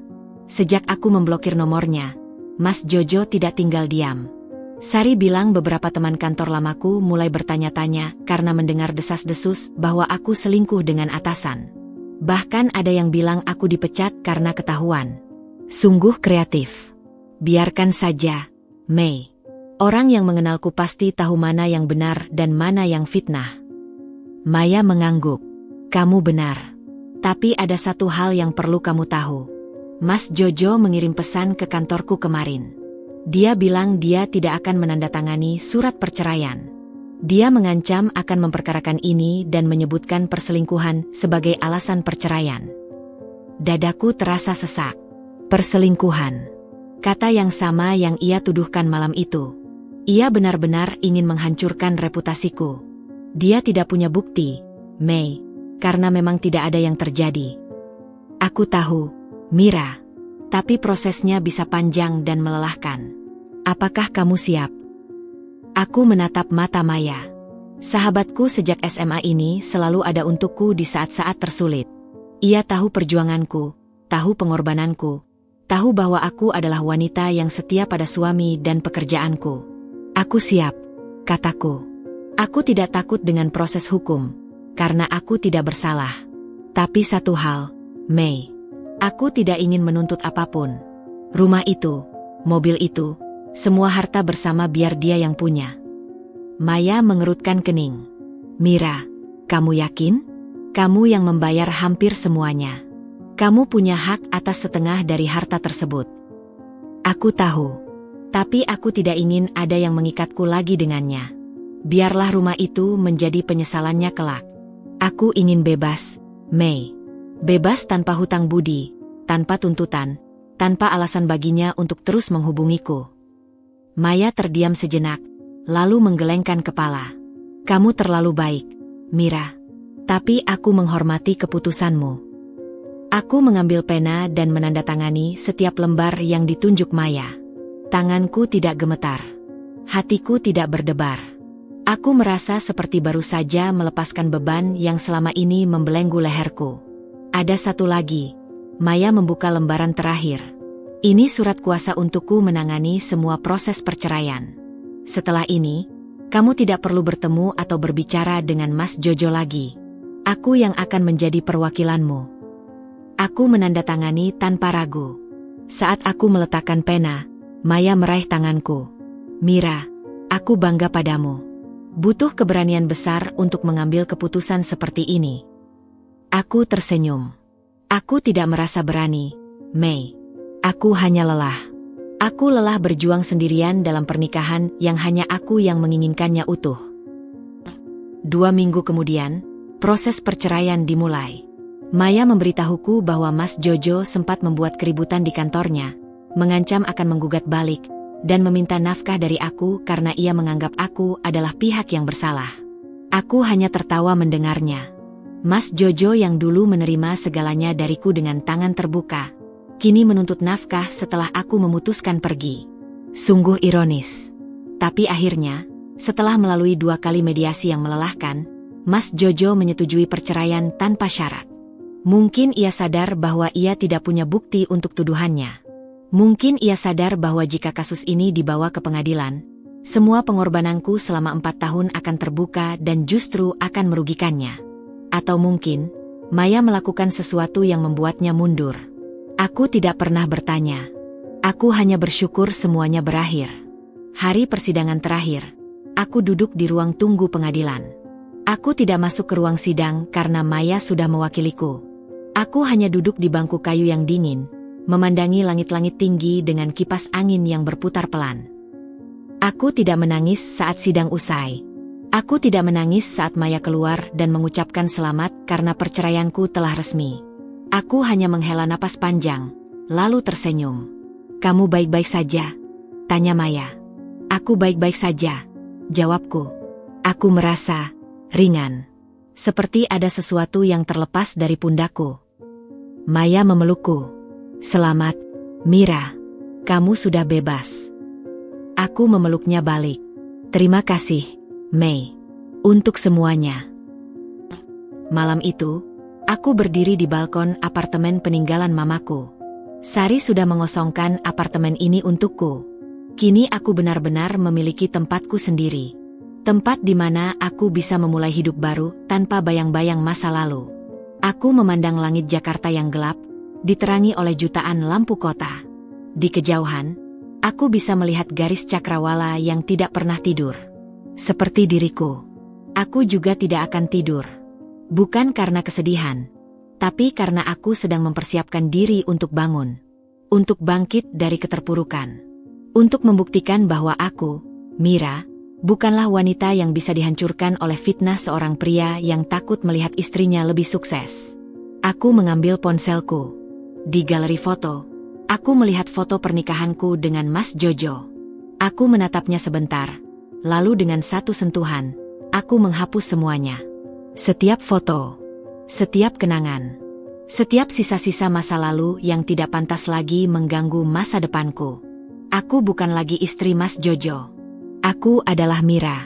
Sejak aku memblokir nomornya, Mas Jojo tidak tinggal diam. Sari bilang beberapa teman kantor lamaku mulai bertanya-tanya karena mendengar desas-desus bahwa aku selingkuh dengan atasan. Bahkan ada yang bilang aku dipecat karena ketahuan. Sungguh kreatif. Biarkan saja, Mei. Orang yang mengenalku pasti tahu mana yang benar dan mana yang fitnah. Maya mengangguk. Kamu benar. Tapi ada satu hal yang perlu kamu tahu. Mas Jojo mengirim pesan ke kantorku kemarin. Dia bilang dia tidak akan menandatangani surat perceraian. Dia mengancam akan memperkarakan ini dan menyebutkan perselingkuhan sebagai alasan perceraian. Dadaku terasa sesak. Perselingkuhan. Kata yang sama yang ia tuduhkan malam itu. Ia benar-benar ingin menghancurkan reputasiku. Dia tidak punya bukti, Mei, karena memang tidak ada yang terjadi. Aku tahu, Mira, tapi prosesnya bisa panjang dan melelahkan. apakah kamu siap? Aku menatap mata Maya. Sahabatku sejak SMA ini selalu ada untukku di saat-saat tersulit. Ia tahu perjuanganku, tahu pengorbananku, tahu bahwa aku adalah wanita yang setia pada suami dan pekerjaanku. Aku siap, kataku. Aku tidak takut dengan proses hukum, karena aku tidak bersalah. Tapi satu hal, Mei, aku tidak ingin menuntut apapun. Rumah itu, mobil itu, semua harta bersama biar dia yang punya. Maya mengerutkan kening. Mira, kamu yakin? Kamu yang membayar hampir semuanya. Kamu punya hak atas setengah dari harta tersebut. Aku tahu. Tapi aku tidak ingin ada yang mengikatku lagi dengannya. Biarlah rumah itu menjadi penyesalannya kelak. Aku ingin bebas, Mei. Bebas tanpa hutang budi, tanpa tuntutan, tanpa alasan baginya untuk terus menghubungiku. Maya terdiam sejenak, lalu menggelengkan kepala. Kamu terlalu baik, Mira. Tapi aku menghormati keputusanmu. Aku mengambil pena dan menandatangani setiap lembar yang ditunjuk Maya. Tanganku tidak gemetar. Hatiku tidak berdebar. Aku merasa seperti baru saja melepaskan beban yang selama ini membelenggu leherku. Ada satu lagi. Maya membuka lembaran terakhir. Ini surat kuasa untukku menangani semua proses perceraian. Setelah ini, kamu tidak perlu bertemu atau berbicara dengan Mas Jojo lagi. Aku yang akan menjadi perwakilanmu. Aku menandatangani tanpa ragu. Saat aku meletakkan pena, Maya meraih tanganku. Mira, aku bangga padamu. Butuh keberanian besar untuk mengambil keputusan seperti ini. Aku tersenyum. Aku tidak merasa berani, Mei. Aku hanya lelah. Aku lelah berjuang sendirian dalam pernikahan yang hanya aku yang menginginkannya utuh. 2 minggu kemudian, proses perceraian dimulai. Maya memberitahuku bahwa Mas Jojo sempat membuat keributan di kantornya, mengancam akan menggugat balik, dan meminta nafkah dari aku karena ia menganggap aku adalah pihak yang bersalah. Aku hanya tertawa mendengarnya. Mas Jojo yang dulu menerima segalanya dariku dengan tangan terbuka, kini menuntut nafkah setelah aku memutuskan pergi. Sungguh ironis. Tapi akhirnya, setelah melalui 2 kali mediasi yang melelahkan, Mas Jojo menyetujui perceraian tanpa syarat. Mungkin ia sadar bahwa ia tidak punya bukti untuk tuduhannya. Mungkin ia sadar bahwa jika kasus ini dibawa ke pengadilan, semua pengorbananku selama 4 tahun akan terbuka dan justru akan merugikannya. Atau mungkin, Maya melakukan sesuatu yang membuatnya mundur. Aku tidak pernah bertanya. Aku hanya bersyukur semuanya berakhir. Hari persidangan terakhir, aku duduk di ruang tunggu pengadilan. Aku tidak masuk ke ruang sidang karena Maya sudah mewakiliku. Aku hanya duduk di bangku kayu yang dingin, memandangi langit-langit tinggi dengan kipas angin yang berputar pelan. Aku tidak menangis saat sidang usai. Aku tidak menangis saat Maya keluar dan mengucapkan selamat karena perceraianku telah resmi. Aku hanya menghela napas panjang, lalu tersenyum. Kamu baik-baik saja? Tanya Maya. Aku baik-baik saja, jawabku. Aku merasa ringan. Seperti ada sesuatu yang terlepas dari pundakku. Maya memelukku. Selamat, Mira. Kamu sudah bebas. Aku memeluknya balik. Terima kasih, Mei. Untuk semuanya. Malam itu, aku berdiri di balkon apartemen peninggalan mamaku. Sari sudah mengosongkan apartemen ini untukku. Kini aku benar-benar memiliki tempatku sendiri. Tempat di mana aku bisa memulai hidup baru tanpa bayang-bayang masa lalu. Aku memandang langit Jakarta yang gelap, diterangi oleh jutaan lampu kota. Di kejauhan, aku bisa melihat garis cakrawala yang tidak pernah tidur. Seperti diriku, aku juga tidak akan tidur. Bukan karena kesedihan, tapi karena aku sedang mempersiapkan diri untuk bangun. Untuk bangkit dari keterpurukan. Untuk membuktikan bahwa aku, Mira, bukanlah wanita yang bisa dihancurkan oleh fitnah seorang pria yang takut melihat istrinya lebih sukses. Aku mengambil ponselku. Di galeri foto, aku melihat foto pernikahanku dengan Mas Jojo. Aku menatapnya sebentar, lalu dengan satu sentuhan, aku menghapus semuanya. Setiap foto, setiap kenangan, setiap sisa-sisa masa lalu yang tidak pantas lagi mengganggu masa depanku. Aku bukan lagi istri Mas Jojo. Aku adalah Mira.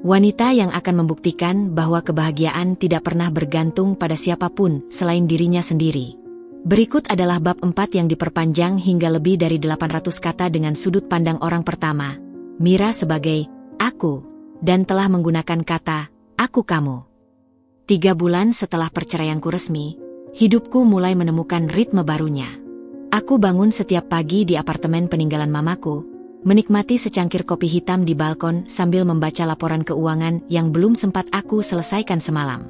Wanita yang akan membuktikan bahwa kebahagiaan tidak pernah bergantung pada siapapun selain dirinya sendiri. Berikut adalah bab 4 yang diperpanjang hingga lebih dari 800 kata dengan sudut pandang orang pertama, Mira sebagai aku, dan telah menggunakan kata aku kamu. 3 bulan setelah perceraianku resmi, hidupku mulai menemukan ritme barunya. Aku bangun setiap pagi di apartemen peninggalan mamaku, menikmati secangkir kopi hitam di balkon sambil membaca laporan keuangan yang belum sempat aku selesaikan semalam.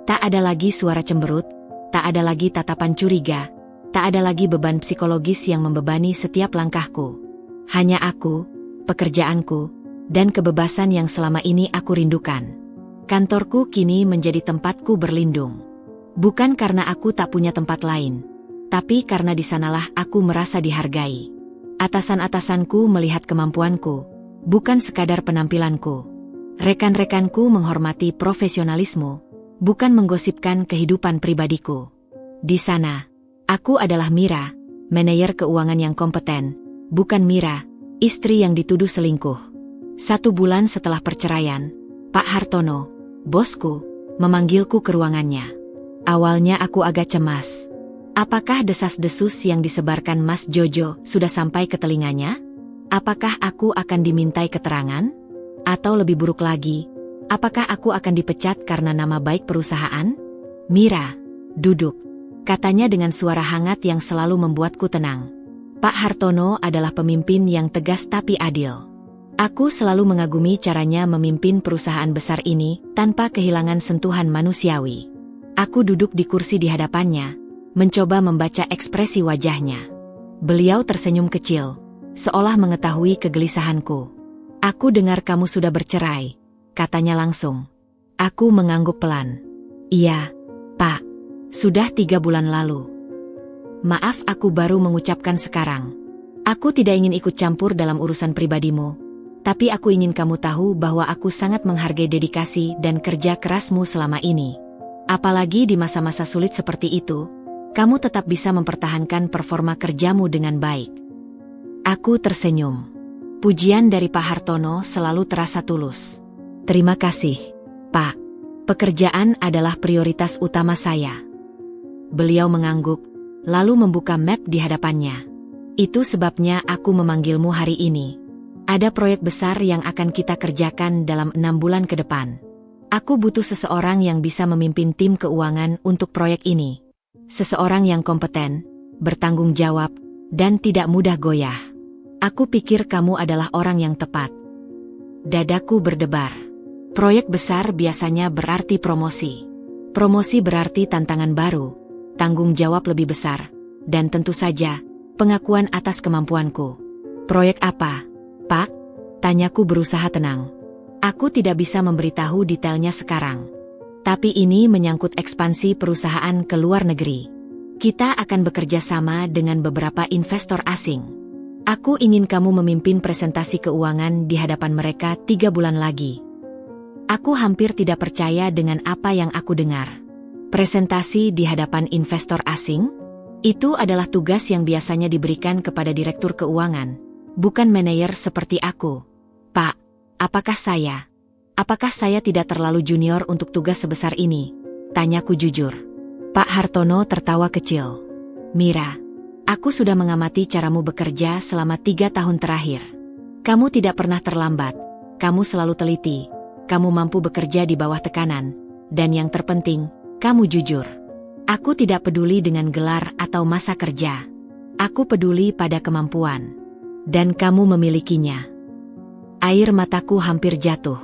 Tak ada lagi suara cemberut, tak ada lagi tatapan curiga, tak ada lagi beban psikologis yang membebani setiap langkahku. Hanya aku, pekerjaanku, dan kebebasan yang selama ini aku rindukan. Kantorku kini menjadi tempatku berlindung. Bukan karena aku tak punya tempat lain, tapi karena di sanalah aku merasa dihargai. Atasan-atasanku melihat kemampuanku, bukan sekadar penampilanku. Rekan-rekanku menghormati profesionalismu, bukan menggosipkan kehidupan pribadiku. Di sana, aku adalah Mira, manajer keuangan yang kompeten, bukan Mira, istri yang dituduh selingkuh. 1 bulan setelah perceraian, Pak Hartono, bosku, memanggilku ke ruangannya. Awalnya aku agak cemas. Apakah desas-desus yang disebarkan Mas Jojo sudah sampai ke telinganya? Apakah aku akan dimintai keterangan? Atau lebih buruk lagi, apakah aku akan dipecat karena nama baik perusahaan? Mira, duduk, katanya dengan suara hangat yang selalu membuatku tenang. Pak Hartono adalah pemimpin yang tegas tapi adil. Aku selalu mengagumi caranya memimpin perusahaan besar ini tanpa kehilangan sentuhan manusiawi. Aku duduk di kursi di hadapannya, mencoba membaca ekspresi wajahnya. Beliau tersenyum kecil, seolah mengetahui kegelisahanku. Aku dengar kamu sudah bercerai, katanya langsung. Aku mengangguk pelan. Iya, Pak. Sudah 3 bulan lalu. Maaf aku baru mengucapkan sekarang. Aku tidak ingin ikut campur dalam urusan pribadimu. Tapi aku ingin kamu tahu bahwa aku sangat menghargai dedikasi dan kerja kerasmu selama ini. Apalagi di masa-masa sulit seperti itu, kamu tetap bisa mempertahankan performa kerjamu dengan baik. Aku tersenyum. Pujian dari Pak Hartono selalu terasa tulus. Terima kasih, Pak. Pekerjaan adalah prioritas utama saya. Beliau mengangguk, lalu membuka map di hadapannya. Itu sebabnya aku memanggilmu hari ini. Ada proyek besar yang akan kita kerjakan dalam 6 bulan ke depan. Aku butuh seseorang yang bisa memimpin tim keuangan untuk proyek ini. Seseorang yang kompeten, bertanggung jawab, dan tidak mudah goyah. Aku pikir kamu adalah orang yang tepat. Dadaku berdebar. Proyek besar biasanya berarti promosi. Promosi berarti tantangan baru, tanggung jawab lebih besar, dan tentu saja, pengakuan atas kemampuanku. Proyek apa, Pak? Tanyaku berusaha tenang. Aku tidak bisa memberitahu detailnya sekarang. Tapi ini menyangkut ekspansi perusahaan ke luar negeri. Kita akan bekerja sama dengan beberapa investor asing. Aku ingin kamu memimpin presentasi keuangan di hadapan mereka 3 bulan lagi. Aku hampir tidak percaya dengan apa yang aku dengar. Presentasi di hadapan investor asing? Itu adalah tugas yang biasanya diberikan kepada direktur keuangan, bukan manajer seperti aku. Pak, apakah saya tidak terlalu junior untuk tugas sebesar ini? Tanyaku jujur. Pak Hartono tertawa kecil. Mira, aku sudah mengamati caramu bekerja selama 3 tahun terakhir. Kamu tidak pernah terlambat, kamu selalu teliti, kamu mampu bekerja di bawah tekanan, dan yang terpenting, kamu jujur. Aku tidak peduli dengan gelar atau masa kerja. Aku peduli pada kemampuan. Dan kamu memilikinya. Air mataku hampir jatuh.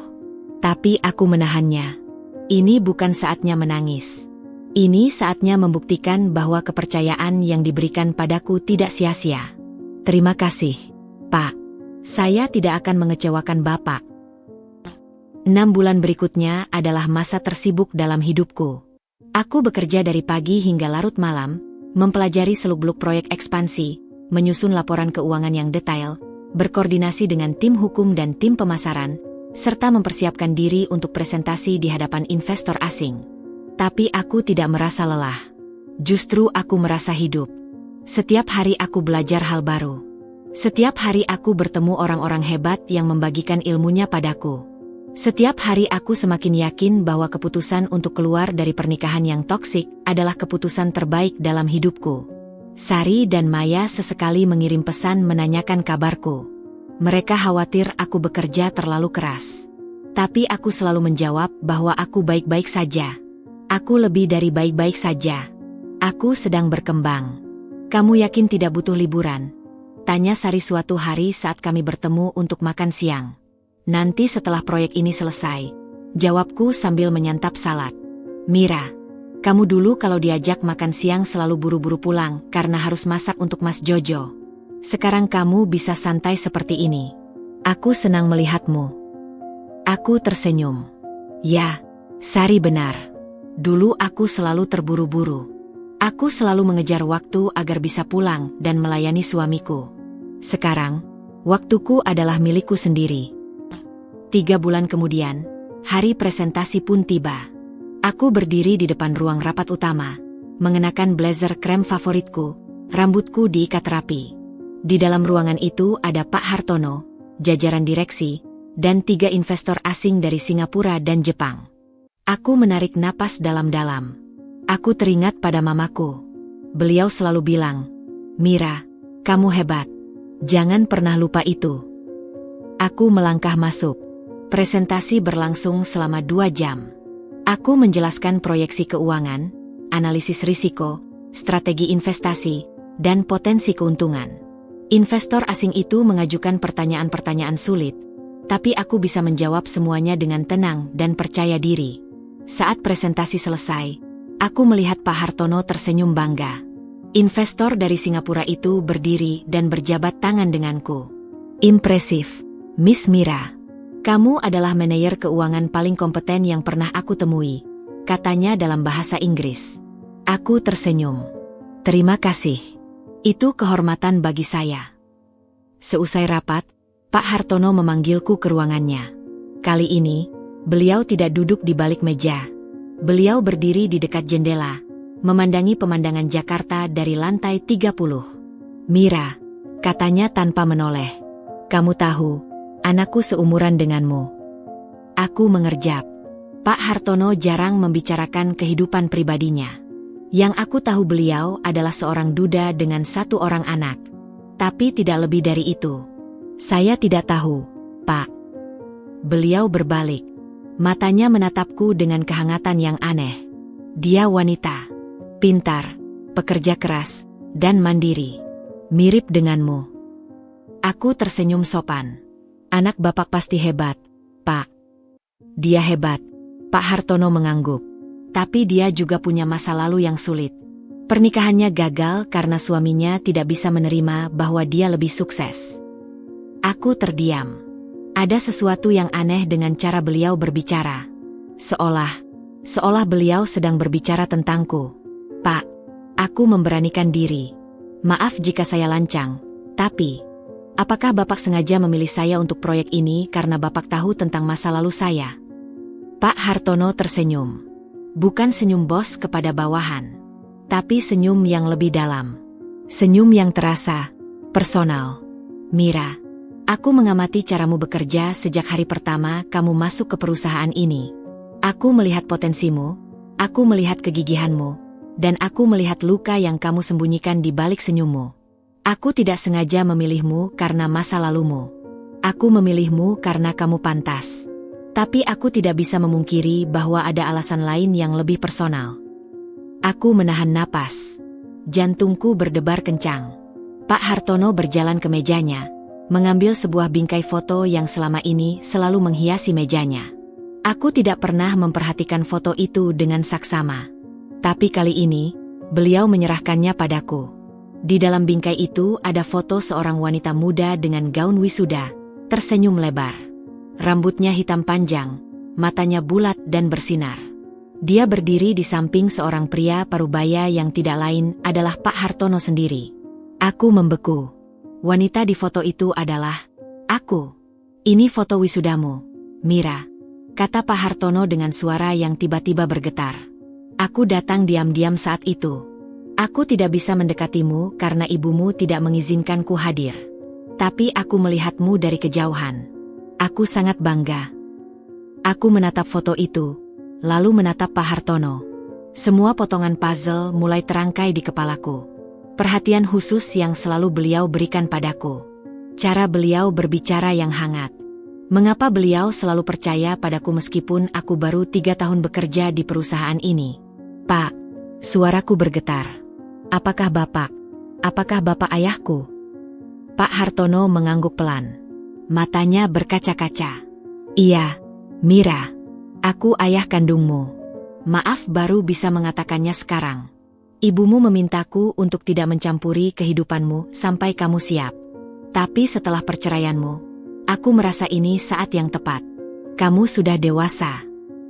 Tapi aku menahannya. Ini bukan saatnya menangis. Ini saatnya membuktikan bahwa kepercayaan yang diberikan padaku tidak sia-sia. Terima kasih, Pak. Saya tidak akan mengecewakan Bapak. 6 bulan berikutnya adalah masa tersibuk dalam hidupku. Aku bekerja dari pagi hingga larut malam, mempelajari seluk-beluk proyek ekspansi, menyusun laporan keuangan yang detail, berkoordinasi dengan tim hukum dan tim pemasaran, serta mempersiapkan diri untuk presentasi di hadapan investor asing. Tapi aku tidak merasa lelah. Justru aku merasa hidup. Setiap hari aku belajar hal baru. Setiap hari aku bertemu orang-orang hebat yang membagikan ilmunya padaku. Setiap hari aku semakin yakin bahwa keputusan untuk keluar dari pernikahan yang toksik adalah keputusan terbaik dalam hidupku. Sari dan Maya sesekali mengirim pesan menanyakan kabarku. Mereka khawatir aku bekerja terlalu keras. Tapi aku selalu menjawab bahwa aku baik-baik saja. Aku lebih dari baik-baik saja. Aku sedang berkembang. Kamu yakin tidak butuh liburan? Tanya Sari suatu hari saat kami bertemu untuk makan siang. Nanti setelah proyek ini selesai, jawabku sambil menyantap salad. Mira, kamu dulu kalau diajak makan siang selalu buru-buru pulang karena harus masak untuk Mas Jojo. Sekarang kamu bisa santai seperti ini. Aku senang melihatmu. Aku tersenyum. Ya, Sari benar. Dulu aku selalu terburu-buru. Aku selalu mengejar waktu agar bisa pulang dan melayani suamiku. Sekarang, waktuku adalah milikku sendiri. 3 bulan kemudian, hari presentasi pun tiba. Aku berdiri di depan ruang rapat utama, mengenakan blazer krem favoritku, rambutku diikat rapi. Di dalam ruangan itu ada Pak Hartono, jajaran direksi, dan 3 investor asing dari Singapura dan Jepang. Aku menarik napas dalam-dalam. Aku teringat pada mamaku. Beliau selalu bilang, "Mira, kamu hebat. Jangan pernah lupa itu." Aku melangkah masuk. Presentasi berlangsung selama 2 jam. Aku menjelaskan proyeksi keuangan, analisis risiko, strategi investasi, dan potensi keuntungan. Investor asing itu mengajukan pertanyaan-pertanyaan sulit, tapi aku bisa menjawab semuanya dengan tenang dan percaya diri. Saat presentasi selesai, aku melihat Pak Hartono tersenyum bangga. Investor dari Singapura itu berdiri dan berjabat tangan denganku. "Impresif, Miss Mira. Kamu adalah manajer keuangan paling kompeten yang pernah aku temui," katanya dalam bahasa Inggris. Aku tersenyum. "Terima kasih. Itu kehormatan bagi saya." Seusai rapat, Pak Hartono memanggilku ke ruangannya. Kali ini, beliau tidak duduk di balik meja. Beliau berdiri di dekat jendela, memandangi pemandangan Jakarta dari lantai 30. "Mira," katanya tanpa menoleh. "Kamu tahu, anakku seumuran denganmu." Aku mengerjap. Pak Hartono jarang membicarakan kehidupan pribadinya. Yang aku tahu beliau adalah seorang duda dengan 1 orang anak. Tapi tidak lebih dari itu. "Saya tidak tahu, Pak." Beliau berbalik. Matanya menatapku dengan kehangatan yang aneh. Dia wanita. Pintar, pekerja keras, dan mandiri. Mirip denganmu. Aku tersenyum sopan. "Anak Bapak pasti hebat, Pak." "Dia hebat," Pak Hartono mengangguk. "Tapi dia juga punya masa lalu yang sulit. Pernikahannya gagal karena suaminya tidak bisa menerima bahwa dia lebih sukses." Aku terdiam. Ada sesuatu yang aneh dengan cara beliau berbicara. Seolah beliau sedang berbicara tentangku. "Pak, aku memberanikan diri. Maaf jika saya lancang, tapi apakah Bapak sengaja memilih saya untuk proyek ini karena Bapak tahu tentang masa lalu saya?" Pak Hartono tersenyum. Bukan senyum bos kepada bawahan, tapi senyum yang lebih dalam. Senyum yang terasa personal. "Mira, aku mengamati caramu bekerja sejak hari pertama kamu masuk ke perusahaan ini. Aku melihat potensimu, aku melihat kegigihanmu, dan aku melihat luka yang kamu sembunyikan di balik senyummu. Aku tidak sengaja memilihmu karena masa lalumu. Aku memilihmu karena kamu pantas. Tapi aku tidak bisa memungkiri bahwa ada alasan lain yang lebih personal." Aku menahan napas. Jantungku berdebar kencang. Pak Hartono berjalan ke mejanya, mengambil sebuah bingkai foto yang selama ini selalu menghiasi mejanya. Aku tidak pernah memperhatikan foto itu dengan saksama. Tapi kali ini, beliau menyerahkannya padaku. Di dalam bingkai itu ada foto seorang wanita muda dengan gaun wisuda, tersenyum lebar. Rambutnya hitam panjang, matanya bulat dan bersinar. Dia berdiri di samping seorang pria parubaya yang tidak lain adalah Pak Hartono sendiri. Aku membeku. Wanita di foto itu adalah aku. "Ini foto wisudamu, Mira," kata Pak Hartono dengan suara yang tiba-tiba bergetar. Aku datang diam-diam saat itu. Aku tidak bisa mendekatimu karena ibumu tidak mengizinkanku hadir. Tapi aku melihatmu dari kejauhan. Aku sangat bangga. Aku menatap foto itu, lalu menatap Pak Hartono. Semua potongan puzzle mulai terangkai di kepalaku. Perhatian khusus yang selalu beliau berikan padaku. Cara beliau berbicara yang hangat. Mengapa beliau selalu percaya padaku meskipun aku baru 3 tahun bekerja di perusahaan ini? Pak, suaraku bergetar. Apakah Bapak? Apakah Bapak ayahku? Pak Hartono mengangguk pelan. Matanya berkaca-kaca. Iya, Mira. Aku ayah kandungmu. Maaf baru bisa mengatakannya sekarang. Ibumu memintaku untuk tidak mencampuri kehidupanmu sampai kamu siap. Tapi setelah perceraianmu, aku merasa ini saat yang tepat. Kamu sudah dewasa.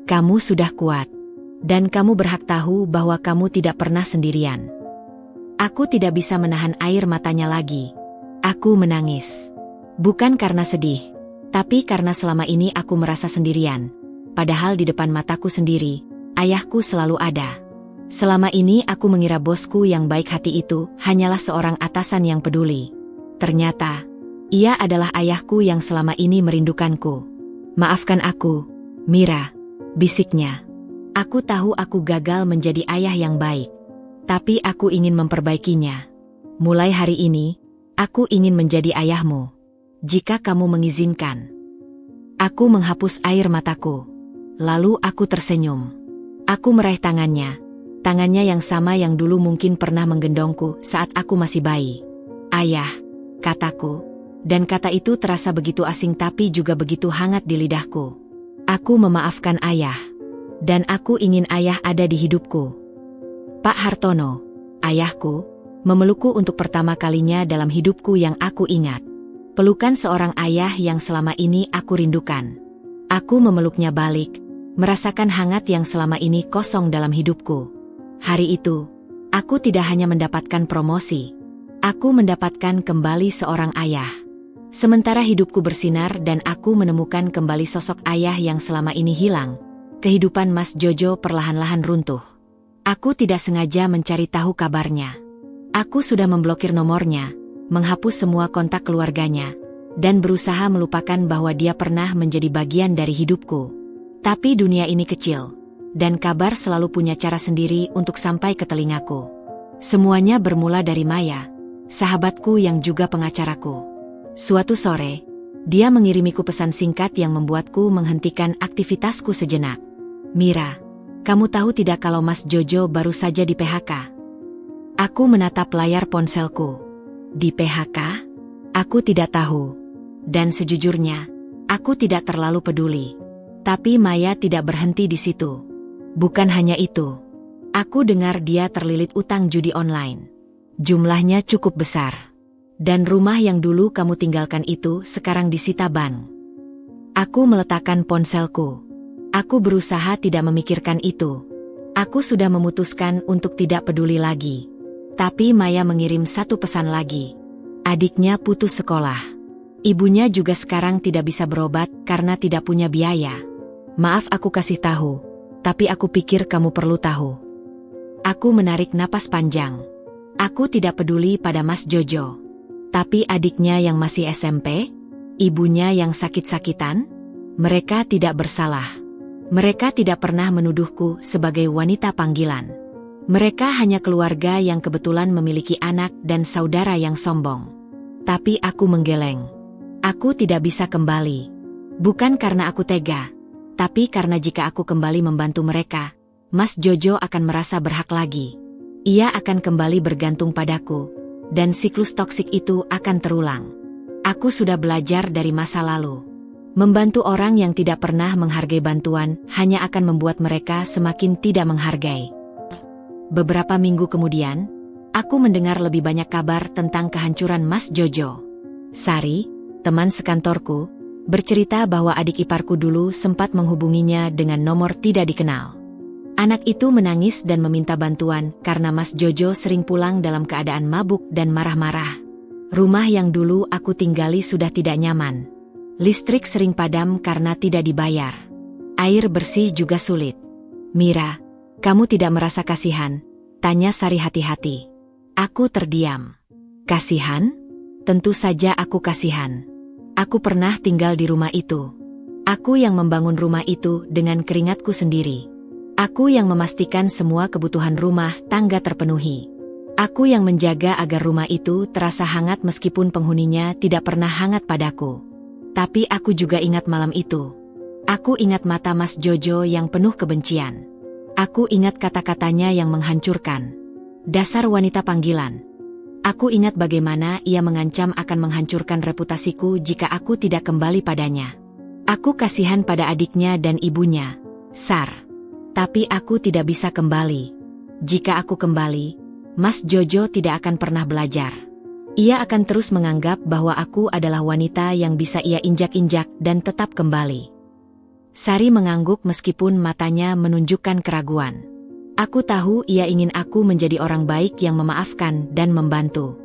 Kamu sudah kuat. Dan kamu berhak tahu bahwa kamu tidak pernah sendirian. Aku tidak bisa menahan air matanya lagi. Aku menangis. Bukan karena sedih, tapi karena selama ini aku merasa sendirian. Padahal di depan mataku sendiri, ayahku selalu ada. Selama ini aku mengira bosku yang baik hati itu hanyalah seorang atasan yang peduli. Ternyata, ia adalah ayahku yang selama ini merindukanku. Maafkan aku, Mira, bisiknya. Aku tahu aku gagal menjadi ayah yang baik. Tapi aku ingin memperbaikinya. Mulai hari ini, aku ingin menjadi ayahmu. Jika kamu mengizinkan. Aku menghapus air mataku. Lalu aku tersenyum. Aku meraih tangannya. Tangannya yang sama yang dulu mungkin pernah menggendongku saat aku masih bayi. Ayah, kataku. Dan kata itu terasa begitu asing tapi juga begitu hangat di lidahku. Aku memaafkan ayah. Dan aku ingin ayah ada di hidupku. Pak Hartono, ayahku, memelukku untuk pertama kalinya dalam hidupku yang aku ingat. Pelukan seorang ayah yang selama ini aku rindukan. Aku memeluknya balik, merasakan hangat yang selama ini kosong dalam hidupku. Hari itu, aku tidak hanya mendapatkan promosi. Aku mendapatkan kembali seorang ayah. Sementara hidupku bersinar dan aku menemukan kembali sosok ayah yang selama ini hilang, kehidupan Mas Jojo perlahan-lahan runtuh. Aku tidak sengaja mencari tahu kabarnya. Aku sudah memblokir nomornya, menghapus semua kontak keluarganya, dan berusaha melupakan bahwa dia pernah menjadi bagian dari hidupku. Tapi dunia ini kecil, dan kabar selalu punya cara sendiri untuk sampai ke telingaku. Semuanya bermula dari Maya, sahabatku yang juga pengacaraku. Suatu sore, dia mengirimiku pesan singkat yang membuatku menghentikan aktivitasku sejenak. Mira, kamu tahu tidak kalau Mas Jojo baru saja di PHK? Aku menatap layar ponselku. Di PHK? Aku tidak tahu. Dan sejujurnya, aku tidak terlalu peduli. Tapi Maya tidak berhenti di situ. Bukan hanya itu. Aku dengar dia terlilit utang judi online. Jumlahnya cukup besar. Dan rumah yang dulu kamu tinggalkan itu sekarang disita bank. Aku meletakkan ponselku. Aku berusaha tidak memikirkan itu. Aku sudah memutuskan untuk tidak peduli lagi. Tapi Maya mengirim satu pesan lagi. Adiknya putus sekolah. Ibunya juga sekarang tidak bisa berobat karena tidak punya biaya. Maaf aku kasih tahu, tapi aku pikir kamu perlu tahu. Aku menarik napas panjang. Aku tidak peduli pada Mas Jojo. Tapi adiknya yang masih SMP, ibunya yang sakit-sakitan, mereka tidak bersalah. Mereka tidak pernah menuduhku sebagai wanita panggilan. Mereka hanya keluarga yang kebetulan memiliki anak dan saudara yang sombong. Tapi aku menggeleng. Aku tidak bisa kembali. Bukan karena aku tega, tapi karena jika aku kembali membantu mereka, Mas Jojo akan merasa berhak lagi. Ia akan kembali bergantung padaku, dan siklus toksik itu akan terulang. Aku sudah belajar dari masa lalu. Membantu orang yang tidak pernah menghargai bantuan hanya akan membuat mereka semakin tidak menghargai. Beberapa minggu kemudian, aku mendengar lebih banyak kabar tentang kehancuran Mas Jojo. Sari, teman sekantorku, bercerita bahwa adik iparku dulu sempat menghubunginya dengan nomor tidak dikenal. Anak itu menangis dan meminta bantuan karena Mas Jojo sering pulang dalam keadaan mabuk dan marah-marah. Rumah yang dulu aku tinggali sudah tidak nyaman. Listrik sering padam karena tidak dibayar. Air bersih juga sulit. Mira, kamu tidak merasa kasihan? Tanya Sari hati-hati. Aku terdiam. Kasihan? Tentu saja aku kasihan. Aku pernah tinggal di rumah itu. Aku yang membangun rumah itu dengan keringatku sendiri. Aku yang memastikan semua kebutuhan rumah tangga terpenuhi. Aku yang menjaga agar rumah itu terasa hangat meskipun penghuninya tidak pernah hangat padaku. Tapi aku juga ingat malam itu. Aku ingat mata Mas Jojo yang penuh kebencian. Aku ingat kata-katanya yang menghancurkan. Dasar wanita panggilan. Aku ingat bagaimana ia mengancam akan menghancurkan reputasiku jika aku tidak kembali padanya. Aku kasihan pada adiknya dan ibunya, Sar. Tapi aku tidak bisa kembali. Jika aku kembali, Mas Jojo tidak akan pernah belajar. Ia akan terus menganggap bahwa aku adalah wanita yang bisa ia injak-injak dan tetap kembali. Sari mengangguk meskipun matanya menunjukkan keraguan. Aku tahu ia ingin aku menjadi orang baik yang memaafkan dan membantu.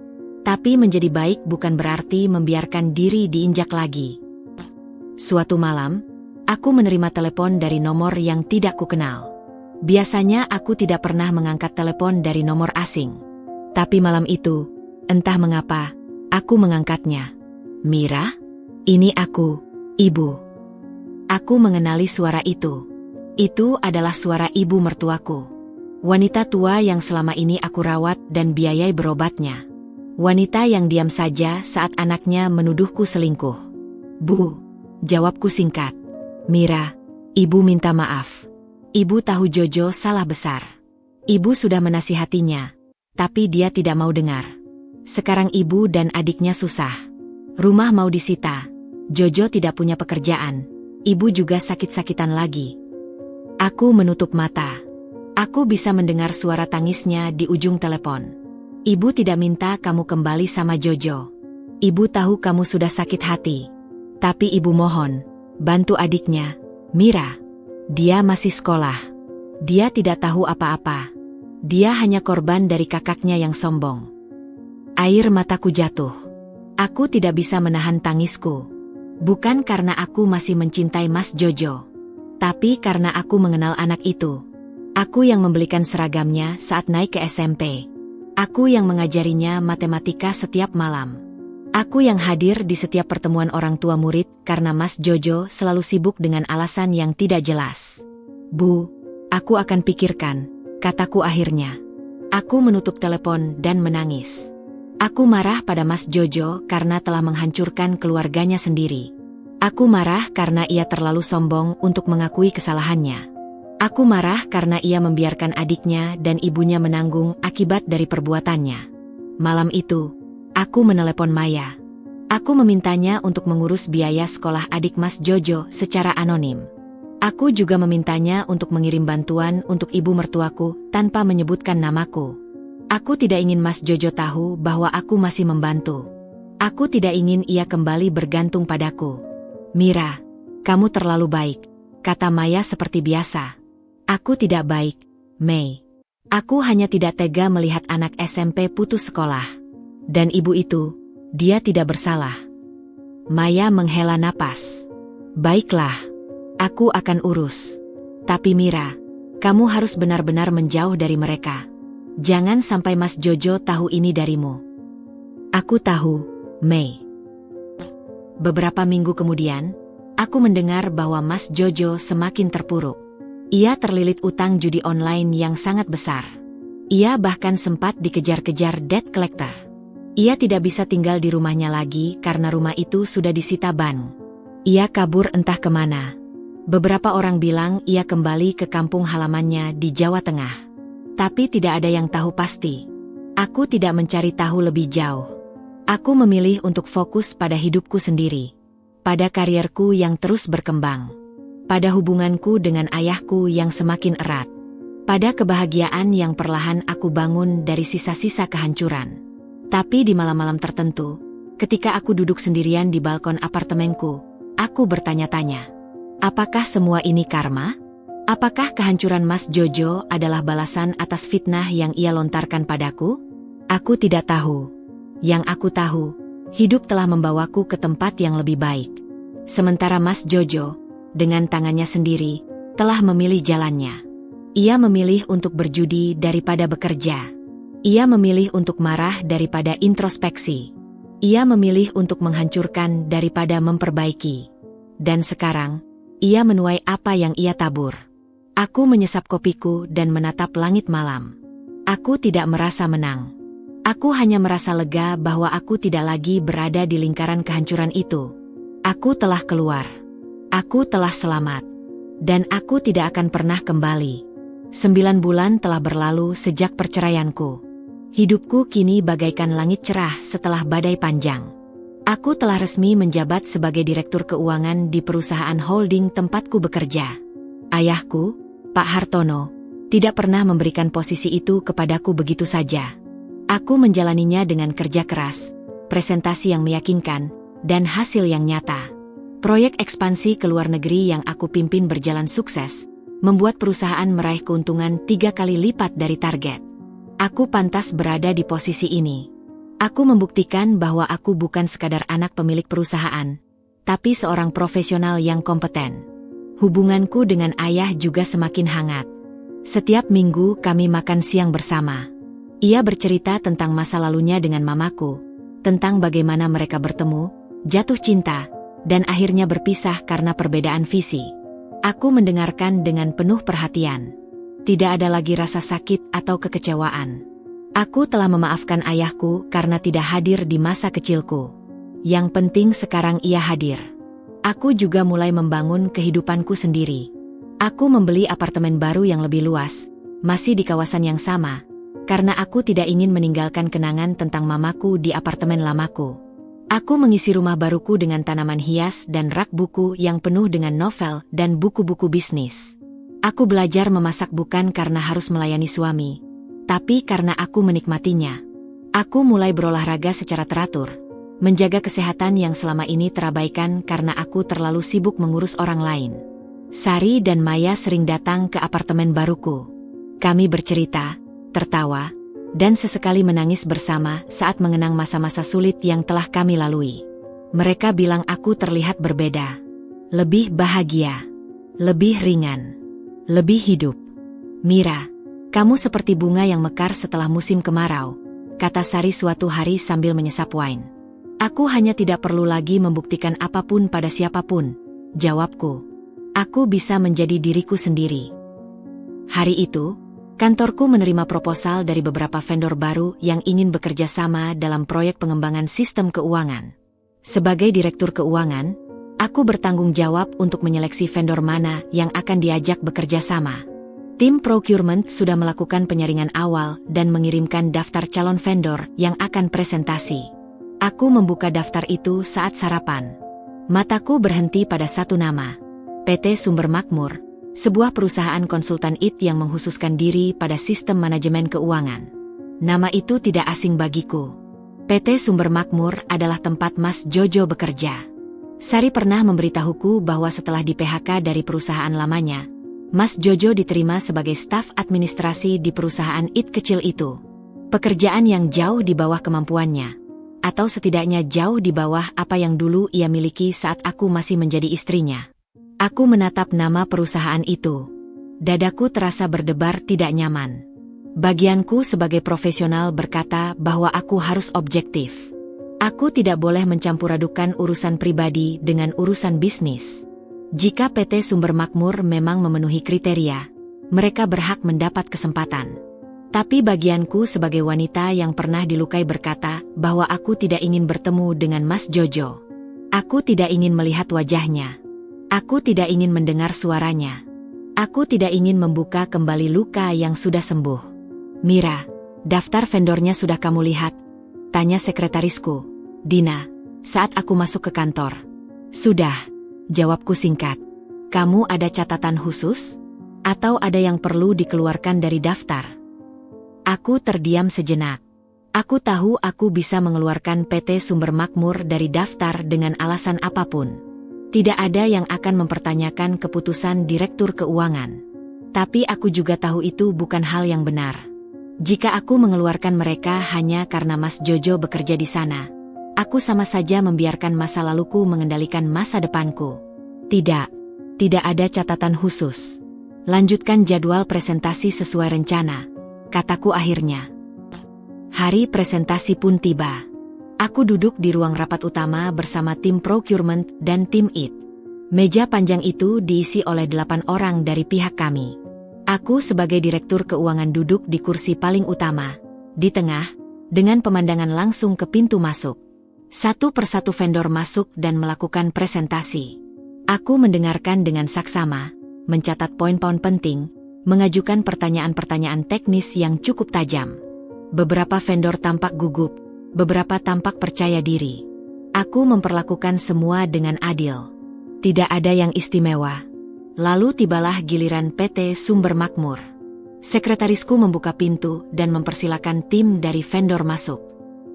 Tapi menjadi baik bukan berarti membiarkan diri diinjak lagi. Suatu malam, aku menerima telepon dari nomor yang tidak kukenal. Biasanya aku tidak pernah mengangkat telepon dari nomor asing. Tapi malam itu, entah mengapa, aku mengangkatnya. Mira? Ini aku, Ibu. Aku mengenali suara itu. Itu adalah suara ibu mertuaku. Wanita tua yang selama ini aku rawat dan biayai berobatnya. Wanita yang diam saja saat anaknya menuduhku selingkuh. Bu, jawabku singkat. Mira, Ibu minta maaf. Ibu tahu Jojo salah besar. Ibu sudah menasihatinya, tapi dia tidak mau dengar. Sekarang ibu dan adiknya susah. Rumah mau disita. Jojo tidak punya pekerjaan. Ibu juga sakit-sakitan lagi. Aku menutup mata. Aku bisa mendengar suara tangisnya di ujung telepon. Ibu tidak minta kamu kembali sama Jojo. Ibu tahu kamu sudah sakit hati. Tapi ibu mohon, bantu adiknya, Mira. Dia masih sekolah. Dia tidak tahu apa-apa. Dia hanya korban dari kakaknya yang sombong. Air mataku jatuh. Aku tidak bisa menahan tangisku. Bukan karena aku masih mencintai Mas Jojo. Tapi karena aku mengenal anak itu. Aku yang membelikan seragamnya saat naik ke SMP. Aku yang mengajarinya matematika setiap malam. Aku yang hadir di setiap pertemuan orang tua murid karena Mas Jojo selalu sibuk dengan alasan yang tidak jelas. Bu, aku akan pikirkan, kataku akhirnya. Aku menutup telepon dan menangis. Aku marah pada Mas Jojo karena telah menghancurkan keluarganya sendiri. Aku marah karena ia terlalu sombong untuk mengakui kesalahannya. Aku marah karena ia membiarkan adiknya dan ibunya menanggung akibat dari perbuatannya. Malam itu, aku menelepon Maya. Aku memintanya untuk mengurus biaya sekolah adik Mas Jojo secara anonim. Aku juga memintanya untuk mengirim bantuan untuk ibu mertuaku tanpa menyebutkan namaku. Aku tidak ingin Mas Jojo tahu bahwa aku masih membantu. Aku tidak ingin ia kembali bergantung padaku. Mira, kamu terlalu baik, kata Maya seperti biasa. Aku tidak baik, Mei. Aku hanya tidak tega melihat anak SMP putus sekolah. Dan ibu itu, dia tidak bersalah. Maya menghela napas. Baiklah, aku akan urus. Tapi Mira, kamu harus benar-benar menjauh dari mereka. Jangan sampai Mas Jojo tahu ini darimu. Aku tahu, Mei. Beberapa minggu kemudian, aku mendengar bahwa Mas Jojo semakin terpuruk. Ia terlilit utang judi online yang sangat besar. Ia bahkan sempat dikejar-kejar debt collector. Ia tidak bisa tinggal di rumahnya lagi karena rumah itu sudah disita bank. Ia kabur entah kemana. Beberapa orang bilang ia kembali ke kampung halamannya di Jawa Tengah. Tapi tidak ada yang tahu pasti. Aku tidak mencari tahu lebih jauh. Aku memilih untuk fokus pada hidupku sendiri. Pada karierku yang terus berkembang. Pada hubunganku dengan ayahku yang semakin erat. Pada kebahagiaan yang perlahan aku bangun dari sisa-sisa kehancuran. Tapi di malam-malam tertentu, ketika aku duduk sendirian di balkon apartemenku, aku bertanya-tanya. Apakah semua ini karma? Apakah kehancuran Mas Jojo adalah balasan atas fitnah yang ia lontarkan padaku? Aku tidak tahu. Yang aku tahu, hidup telah membawaku ke tempat yang lebih baik. Sementara Mas Jojo, dengan tangannya sendiri, telah memilih jalannya. Ia memilih untuk berjudi daripada bekerja. Ia memilih untuk marah daripada introspeksi. Ia memilih untuk menghancurkan daripada memperbaiki. Dan sekarang, ia menuai apa yang ia tabur. Aku menyesap kopiku dan menatap langit malam. Aku tidak merasa menang. Aku hanya merasa lega bahwa aku tidak lagi berada di lingkaran kehancuran itu. Aku telah keluar. Aku telah selamat. Dan aku tidak akan pernah kembali. 9 bulan telah berlalu sejak perceraianku. Hidupku kini bagaikan langit cerah setelah badai panjang. Aku telah resmi menjabat sebagai direktur keuangan di perusahaan holding tempatku bekerja. Ayahku, Pak Hartono, tidak pernah memberikan posisi itu kepadaku begitu saja. Aku menjalaninya dengan kerja keras, presentasi yang meyakinkan, dan hasil yang nyata. Proyek ekspansi ke luar negeri yang aku pimpin berjalan sukses, membuat perusahaan meraih keuntungan 3 kali lipat dari target. Aku pantas berada di posisi ini. Aku membuktikan bahwa aku bukan sekadar anak pemilik perusahaan, tapi seorang profesional yang kompeten. Hubunganku dengan ayah juga semakin hangat. Setiap minggu kami makan siang bersama. Ia bercerita tentang masa lalunya dengan mamaku, tentang bagaimana mereka bertemu, jatuh cinta, dan akhirnya berpisah karena perbedaan visi. Aku mendengarkan dengan penuh perhatian. Tidak ada lagi rasa sakit atau kekecewaan. Aku telah memaafkan ayahku karena tidak hadir di masa kecilku. Yang penting sekarang ia hadir. Aku juga mulai membangun kehidupanku sendiri. Aku membeli apartemen baru yang lebih luas, masih di kawasan yang sama, karena aku tidak ingin meninggalkan kenangan tentang mamaku di apartemen lamaku. Aku mengisi rumah baruku dengan tanaman hias dan rak buku yang penuh dengan novel dan buku-buku bisnis. Aku belajar memasak bukan karena harus melayani suami, tapi karena aku menikmatinya. Aku mulai berolahraga secara teratur, menjaga kesehatan yang selama ini terabaikan karena aku terlalu sibuk mengurus orang lain. Sari dan Maya sering datang ke apartemen baruku. Kami bercerita, tertawa, dan sesekali menangis bersama saat mengenang masa-masa sulit yang telah kami lalui. Mereka bilang aku terlihat berbeda, lebih bahagia, lebih ringan. Lebih hidup. Mira, kamu seperti bunga yang mekar setelah musim kemarau, kata Sari suatu hari sambil menyesap wine. Aku hanya tidak perlu lagi membuktikan apapun pada siapapun, jawabku. Aku bisa menjadi diriku sendiri. Hari itu, kantorku menerima proposal dari beberapa vendor baru yang ingin bekerja sama dalam proyek pengembangan sistem keuangan. Sebagai direktur keuangan, aku bertanggung jawab untuk menyeleksi vendor mana yang akan diajak bekerja sama. Tim procurement sudah melakukan penyaringan awal dan mengirimkan daftar calon vendor yang akan presentasi. Aku membuka daftar itu saat sarapan. Mataku berhenti pada satu nama, PT Sumber Makmur, sebuah perusahaan konsultan IT yang menghususkan diri pada sistem manajemen keuangan. Nama itu tidak asing bagiku. PT Sumber Makmur adalah tempat Mas Jojo bekerja. Sari pernah memberitahuku bahwa setelah di-PHK dari perusahaan lamanya, Mas Jojo diterima sebagai staf administrasi di perusahaan IT kecil itu. Pekerjaan yang jauh di bawah kemampuannya, atau setidaknya jauh di bawah apa yang dulu ia miliki saat aku masih menjadi istrinya. Aku menatap nama perusahaan itu. Dadaku terasa berdebar tidak nyaman. Bagianku sebagai profesional berkata bahwa aku harus objektif. Aku tidak boleh mencampur-adukan urusan pribadi dengan urusan bisnis. Jika PT Sumber Makmur memang memenuhi kriteria, mereka berhak mendapat kesempatan. Tapi bagianku sebagai wanita yang pernah dilukai berkata bahwa aku tidak ingin bertemu dengan Mas Jojo. Aku tidak ingin melihat wajahnya. Aku tidak ingin mendengar suaranya. Aku tidak ingin membuka kembali luka yang sudah sembuh. Mira, daftar vendornya sudah kamu lihat? Tanya sekretarisku, Dina, saat aku masuk ke kantor. Sudah, jawabku singkat. Kamu ada catatan khusus? Atau ada yang perlu dikeluarkan dari daftar? Aku terdiam sejenak. Aku tahu aku bisa mengeluarkan PT Sumber Makmur dari daftar dengan alasan apapun. Tidak ada yang akan mempertanyakan keputusan direktur keuangan. Tapi aku juga tahu itu bukan hal yang benar. Jika aku mengeluarkan mereka hanya karena Mas Jojo bekerja di sana, aku sama saja membiarkan masa laluku mengendalikan masa depanku. Tidak ada catatan khusus. Lanjutkan jadwal presentasi sesuai rencana, kataku akhirnya. Hari presentasi pun tiba. Aku duduk di ruang rapat utama bersama tim procurement dan tim IT. Meja panjang itu diisi oleh 8 orang dari pihak kami. Aku sebagai direktur keuangan duduk di kursi paling utama, di tengah, dengan pemandangan langsung ke pintu masuk. Satu persatu vendor masuk dan melakukan presentasi. Aku mendengarkan dengan saksama, mencatat poin-poin penting, mengajukan pertanyaan-pertanyaan teknis yang cukup tajam. Beberapa vendor tampak gugup, beberapa tampak percaya diri. Aku memperlakukan semua dengan adil. Tidak ada yang istimewa. Lalu tibalah giliran PT Sumber Makmur. Sekretarisku membuka pintu dan mempersilakan tim dari vendor masuk.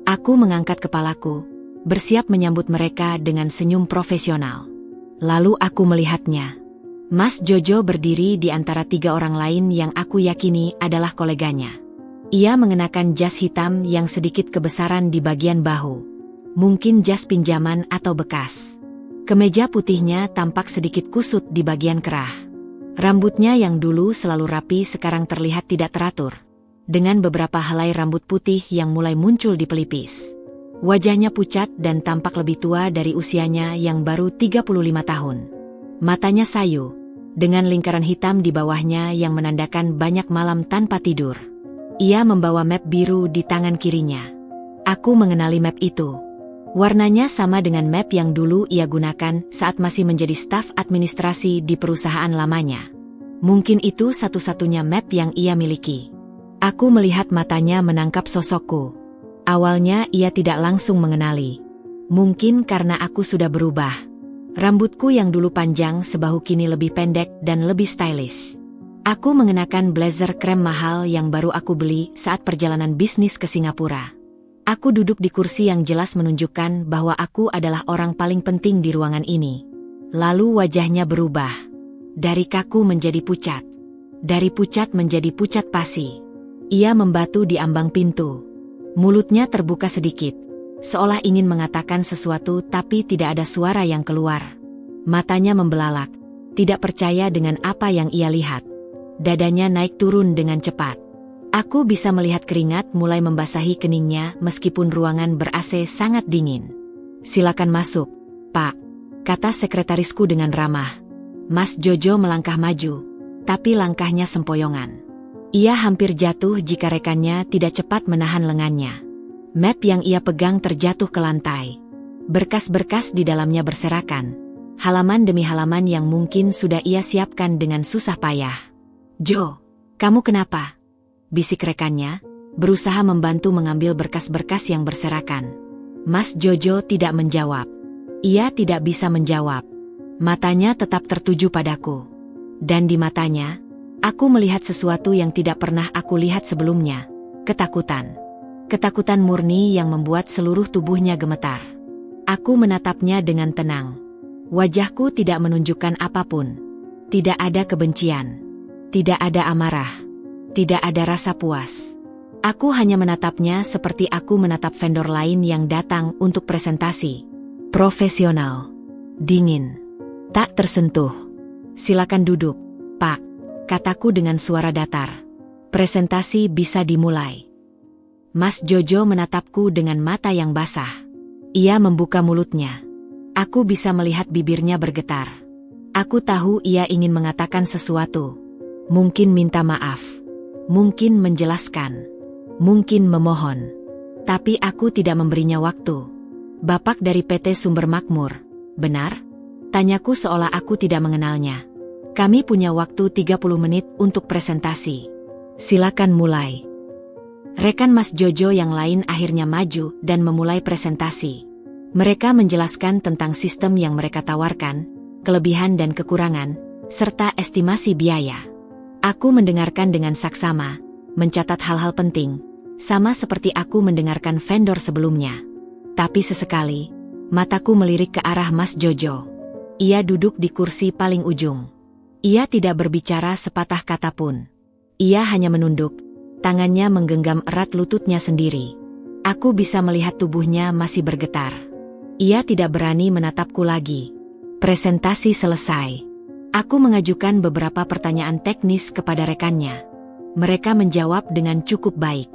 Aku mengangkat kepalaku, bersiap menyambut mereka dengan senyum profesional. Lalu aku melihatnya. Mas Jojo berdiri di antara 3 orang lain yang aku yakini adalah koleganya. Ia mengenakan jas hitam yang sedikit kebesaran di bagian bahu. Mungkin jas pinjaman atau bekas. Kemeja putihnya tampak sedikit kusut di bagian kerah. Rambutnya yang dulu selalu rapi sekarang terlihat tidak teratur, dengan beberapa helai rambut putih yang mulai muncul di pelipis. Wajahnya pucat dan tampak lebih tua dari usianya yang baru 35 tahun. Matanya sayu, dengan lingkaran hitam di bawahnya yang menandakan banyak malam tanpa tidur. Ia membawa map biru di tangan kirinya. Aku mengenali map itu. Warnanya sama dengan map yang dulu ia gunakan saat masih menjadi staf administrasi di perusahaan lamanya. Mungkin itu satu-satunya map yang ia miliki. Aku melihat matanya menangkap sosokku. Awalnya ia tidak langsung mengenali. Mungkin karena aku sudah berubah. Rambutku yang dulu panjang sebahu kini lebih pendek dan lebih stylish. Aku mengenakan blazer krem mahal yang baru aku beli saat perjalanan bisnis ke Singapura. Aku duduk di kursi yang jelas menunjukkan bahwa aku adalah orang paling penting di ruangan ini. Lalu wajahnya berubah. Dari kaku menjadi pucat. Dari pucat menjadi pucat pasi. Ia membatu di ambang pintu. Mulutnya terbuka sedikit, seolah ingin mengatakan sesuatu tapi tidak ada suara yang keluar. Matanya membelalak, tidak percaya dengan apa yang ia lihat. Dadanya naik turun dengan cepat. Aku bisa melihat keringat mulai membasahi keningnya meskipun ruangan ber-AC sangat dingin. "Silakan masuk, Pak," kata sekretarisku dengan ramah. Mas Jojo melangkah maju, tapi langkahnya sempoyongan. Ia hampir jatuh jika rekannya tidak cepat menahan lengannya. Map yang ia pegang terjatuh ke lantai. Berkas-berkas di dalamnya berserakan. Halaman demi halaman yang mungkin sudah ia siapkan dengan susah payah. "Jo, kamu kenapa?" bisik rekannya, berusaha membantu mengambil berkas-berkas yang berserakan. Mas Jojo tidak menjawab. Ia tidak bisa menjawab. Matanya tetap tertuju padaku. Dan di matanya, aku melihat sesuatu yang tidak pernah aku lihat sebelumnya. Ketakutan. Ketakutan murni yang membuat seluruh tubuhnya gemetar. Aku menatapnya dengan tenang. Wajahku tidak menunjukkan apapun. Tidak ada kebencian. Tidak ada amarah. Tidak ada rasa puas. Aku hanya menatapnya seperti aku menatap vendor lain yang datang untuk presentasi. Profesional. Dingin. Tak tersentuh. "Silakan duduk, Pak," kataku dengan suara datar. "Presentasi bisa dimulai." Mas Jojo menatapku dengan mata yang basah. Ia membuka mulutnya. Aku bisa melihat bibirnya bergetar. Aku tahu ia ingin mengatakan sesuatu. Mungkin minta maaf. Mungkin menjelaskan. Mungkin memohon. Tapi aku tidak memberinya waktu. "Bapak dari PT Sumber Makmur, benar?" tanyaku seolah aku tidak mengenalnya. "Kami punya waktu 30 menit untuk presentasi. Silakan mulai." Rekan Mas Jojo yang lain akhirnya maju dan memulai presentasi. Mereka menjelaskan tentang sistem yang mereka tawarkan, kelebihan dan kekurangan, serta estimasi biaya. Aku mendengarkan dengan saksama, mencatat hal-hal penting, sama seperti aku mendengarkan vendor sebelumnya. Tapi sesekali, mataku melirik ke arah Mas Jojo. Ia duduk di kursi paling ujung. Ia tidak berbicara sepatah kata pun. Ia hanya menunduk, tangannya menggenggam erat lututnya sendiri. Aku bisa melihat tubuhnya masih bergetar. Ia tidak berani menatapku lagi. Presentasi selesai. Aku mengajukan beberapa pertanyaan teknis kepada rekannya. Mereka menjawab dengan cukup baik.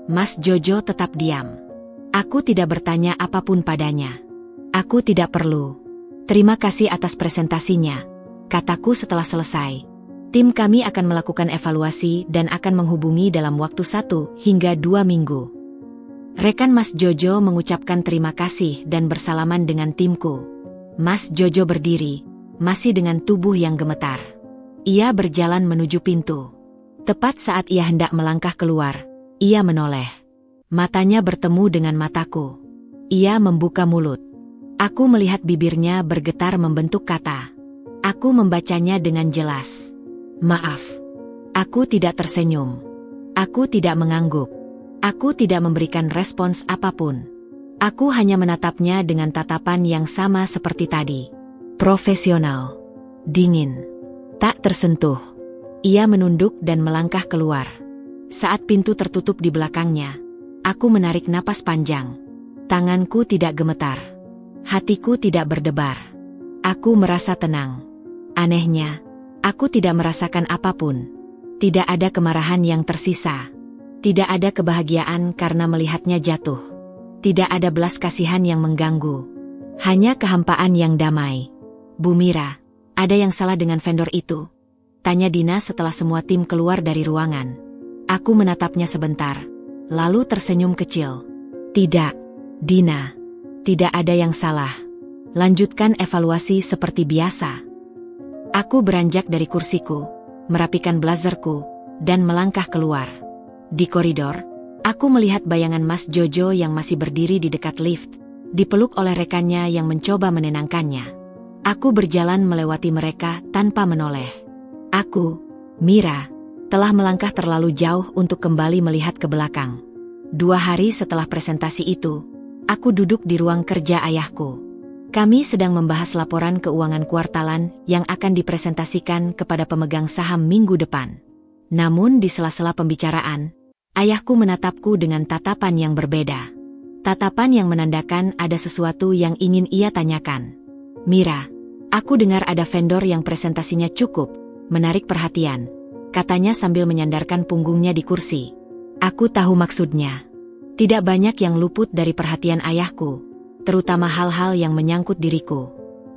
Mas Jojo tetap diam. Aku tidak bertanya apapun padanya. Aku tidak perlu. Terima kasih atas presentasinya, kataku setelah selesai. Tim kami akan melakukan evaluasi dan akan menghubungi dalam waktu 1 hingga 2 minggu. Rekan Mas Jojo mengucapkan terima kasih dan bersalaman dengan timku. Mas Jojo berdiri, masih dengan tubuh yang gemetar. Ia berjalan menuju pintu. Tepat saat ia hendak melangkah keluar, ia menoleh. Matanya bertemu dengan mataku. Ia membuka mulut. Aku melihat bibirnya bergetar membentuk kata. Aku membacanya dengan jelas. Maaf. Aku tidak tersenyum. Aku tidak mengangguk. Aku tidak memberikan respons apapun. Aku hanya menatapnya dengan tatapan yang sama seperti tadi. Profesional. Dingin. Tak tersentuh. Ia menunduk dan melangkah keluar. Saat pintu tertutup di belakangnya, aku menarik napas panjang. Tanganku tidak gemetar. Hatiku tidak berdebar. Aku merasa tenang. Anehnya, aku tidak merasakan apapun. Tidak ada kemarahan yang tersisa. Tidak ada kebahagiaan karena melihatnya jatuh. Tidak ada belas kasihan yang mengganggu. Hanya kehampaan yang damai. Bu Mira, ada yang salah dengan vendor itu? Tanya Dina setelah semua tim keluar dari ruangan. Aku menatapnya sebentar, lalu tersenyum kecil. Tidak, Dina. Tidak ada yang salah. Lanjutkan evaluasi seperti biasa. Aku beranjak dari kursiku, merapikan blazerku, dan melangkah keluar. Di koridor, aku melihat bayangan Mas Jojo yang masih berdiri di dekat lift, dipeluk oleh rekannya yang mencoba menenangkannya. Aku berjalan melewati mereka tanpa menoleh. Aku, Mira, telah melangkah terlalu jauh untuk kembali melihat ke belakang. 2 hari setelah presentasi itu, aku duduk di ruang kerja ayahku. Kami sedang membahas laporan keuangan kuartalan yang akan dipresentasikan kepada pemegang saham minggu depan. Namun di sela-sela pembicaraan, ayahku menatapku dengan tatapan yang berbeda. Tatapan yang menandakan ada sesuatu yang ingin ia tanyakan. Mira, aku dengar ada vendor yang presentasinya cukup menarik perhatian, katanya sambil menyandarkan punggungnya di kursi. Aku tahu maksudnya. Tidak banyak yang luput dari perhatian ayahku, terutama hal-hal yang menyangkut diriku.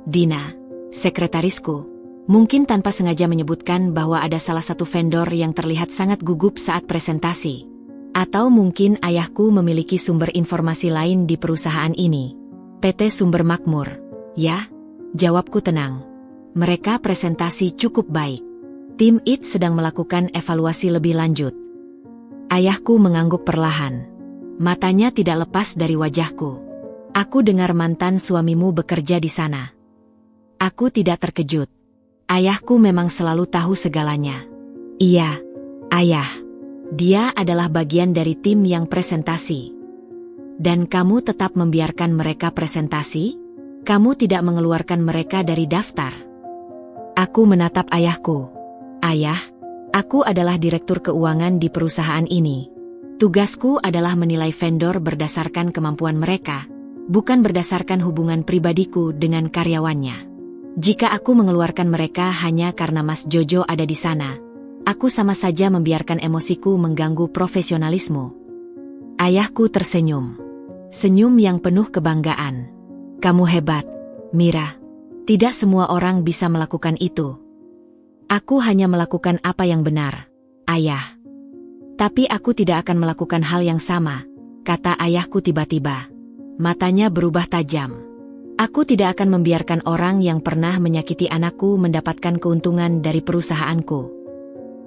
Dina, sekretarisku, mungkin tanpa sengaja menyebutkan bahwa ada salah satu vendor yang terlihat sangat gugup saat presentasi. Atau mungkin ayahku memiliki sumber informasi lain di perusahaan ini. PT Sumber Makmur, ya? Jawabku tenang. Mereka presentasi cukup baik. Tim IT sedang melakukan evaluasi lebih lanjut. Ayahku mengangguk perlahan. Matanya tidak lepas dari wajahku. Aku dengar mantan suamimu bekerja di sana. Aku tidak terkejut. Ayahku memang selalu tahu segalanya. Iya, ayah. Dia adalah bagian dari tim yang presentasi. Dan kamu tetap membiarkan mereka presentasi? Kamu tidak mengeluarkan mereka dari daftar? Aku menatap ayahku. Ayah, aku adalah direktur keuangan di perusahaan ini. Tugasku adalah menilai vendor berdasarkan kemampuan mereka, bukan berdasarkan hubungan pribadiku dengan karyawannya. Jika aku mengeluarkan mereka hanya karena Mas Jojo ada di sana, aku sama saja membiarkan emosiku mengganggu profesionalisme. Ayahku tersenyum. Senyum yang penuh kebanggaan. Kamu hebat, Mira. Tidak semua orang bisa melakukan itu. Aku hanya melakukan apa yang benar, ayah. Tapi aku tidak akan melakukan hal yang sama, kata ayahku tiba-tiba. Matanya berubah tajam. Aku tidak akan membiarkan orang yang pernah menyakiti anakku mendapatkan keuntungan dari perusahaanku.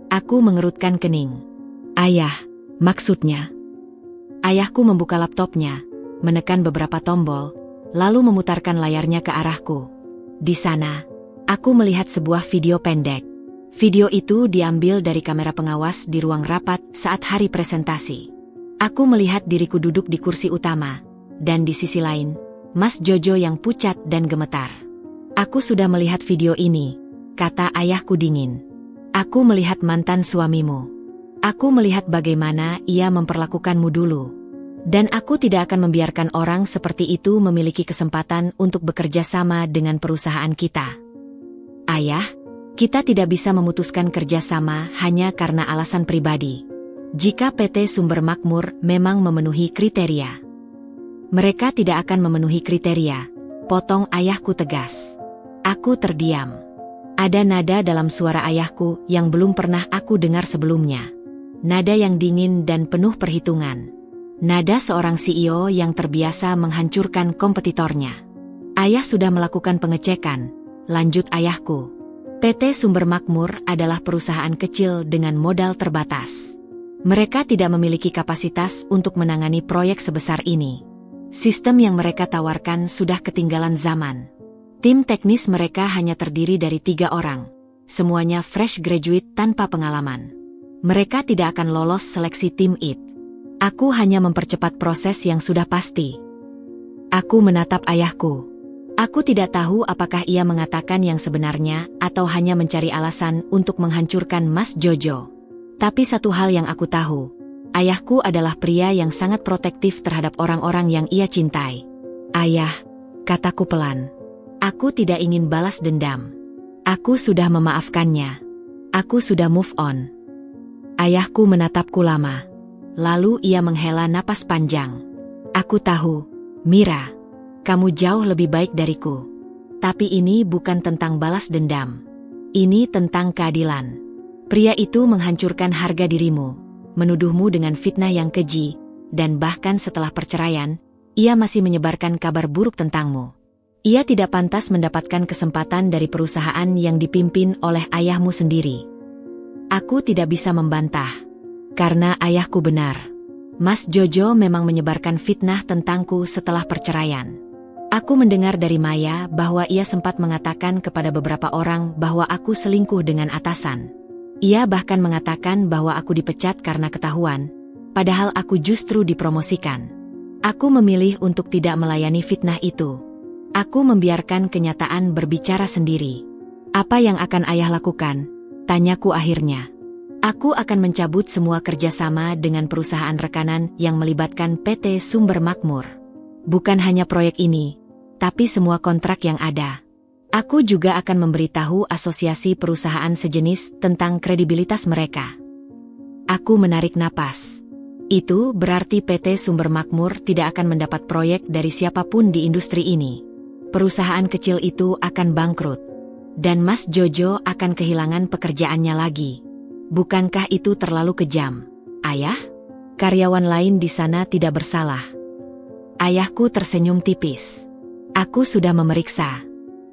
Aku mengerutkan kening. Ayah, maksudnya? Ayahku membuka laptopnya, menekan beberapa tombol, lalu memutarkan layarnya ke arahku. Di sana, aku melihat sebuah video pendek. Video itu diambil dari kamera pengawas di ruang rapat saat hari presentasi. Aku melihat diriku duduk di kursi utama, dan di sisi lain, Mas Jojo yang pucat dan gemetar. Aku sudah melihat video ini, kata ayahku dingin. Aku melihat mantan suamimu. Aku melihat bagaimana ia memperlakukanmu dulu. Dan aku tidak akan membiarkan orang seperti itu memiliki kesempatan untuk bekerja sama dengan perusahaan kita. Ayah, kita tidak bisa memutuskan kerjasama hanya karena alasan pribadi. Jika PT Sumber Makmur memang memenuhi kriteria. Mereka tidak akan memenuhi kriteria, potong ayahku tegas. Aku terdiam. Ada nada dalam suara ayahku yang belum pernah aku dengar sebelumnya. Nada yang dingin dan penuh perhitungan. Nada seorang CEO yang terbiasa menghancurkan kompetitornya. Ayah sudah melakukan pengecekan, lanjut ayahku. PT Sumber Makmur adalah perusahaan kecil dengan modal terbatas. Mereka tidak memiliki kapasitas untuk menangani proyek sebesar ini. Sistem yang mereka tawarkan sudah ketinggalan zaman. Tim teknis mereka hanya terdiri dari 3 orang. Semuanya fresh graduate tanpa pengalaman. Mereka tidak akan lolos seleksi tim IT. Aku hanya mempercepat proses yang sudah pasti. Aku menatap ayahku. Aku tidak tahu apakah ia mengatakan yang sebenarnya atau hanya mencari alasan untuk menghancurkan Mas Jojo. Tapi satu hal yang aku tahu, ayahku adalah pria yang sangat protektif terhadap orang-orang yang ia cintai. Ayah, kataku pelan. Aku tidak ingin balas dendam. Aku sudah memaafkannya. Aku sudah move on. Ayahku menatapku lama. Lalu ia menghela napas panjang. Aku tahu, Mira, kamu jauh lebih baik dariku. Tapi ini bukan tentang balas dendam. Ini tentang keadilan. Pria itu menghancurkan harga dirimu, menuduhmu dengan fitnah yang keji, dan bahkan setelah perceraian, ia masih menyebarkan kabar buruk tentangmu. Ia tidak pantas mendapatkan kesempatan dari perusahaan yang dipimpin oleh ayahmu sendiri. Aku tidak bisa membantah. Karena ayahku benar. Mas Jojo memang menyebarkan fitnah tentangku setelah perceraian. Aku mendengar dari Maya bahwa ia sempat mengatakan kepada beberapa orang bahwa aku selingkuh dengan atasan. Ia bahkan mengatakan bahwa aku dipecat karena ketahuan, padahal aku justru dipromosikan. Aku memilih untuk tidak melayani fitnah itu. Aku membiarkan kenyataan berbicara sendiri. Apa yang akan ayah lakukan? Tanyaku akhirnya. Aku akan mencabut semua kerjasama dengan perusahaan rekanan yang melibatkan PT Sumber Makmur. Bukan hanya proyek ini, tapi semua kontrak yang ada. Aku juga akan memberitahu asosiasi perusahaan sejenis tentang kredibilitas mereka. Aku menarik napas. Itu berarti PT Sumber Makmur tidak akan mendapat proyek dari siapapun di industri ini. Perusahaan kecil itu akan bangkrut. Dan Mas Jojo akan kehilangan pekerjaannya lagi. Bukankah itu terlalu kejam, Ayah? Karyawan lain di sana tidak bersalah. Ayahku tersenyum tipis. Aku sudah memeriksa.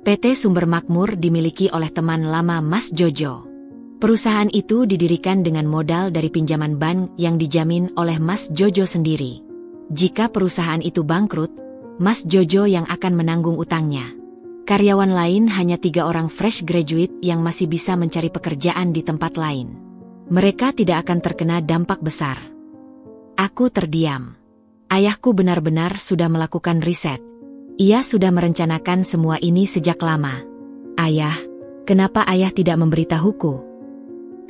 PT Sumber Makmur dimiliki oleh teman lama Mas Jojo. Perusahaan itu didirikan dengan modal dari pinjaman bank yang dijamin oleh Mas Jojo sendiri. Jika perusahaan itu bangkrut, Mas Jojo yang akan menanggung utangnya. Karyawan lain hanya 3 orang fresh graduate yang masih bisa mencari pekerjaan di tempat lain. Mereka tidak akan terkena dampak besar. Aku terdiam. Ayahku benar-benar sudah melakukan riset. Ia sudah merencanakan semua ini sejak lama. Ayah, kenapa ayah tidak memberitahuku?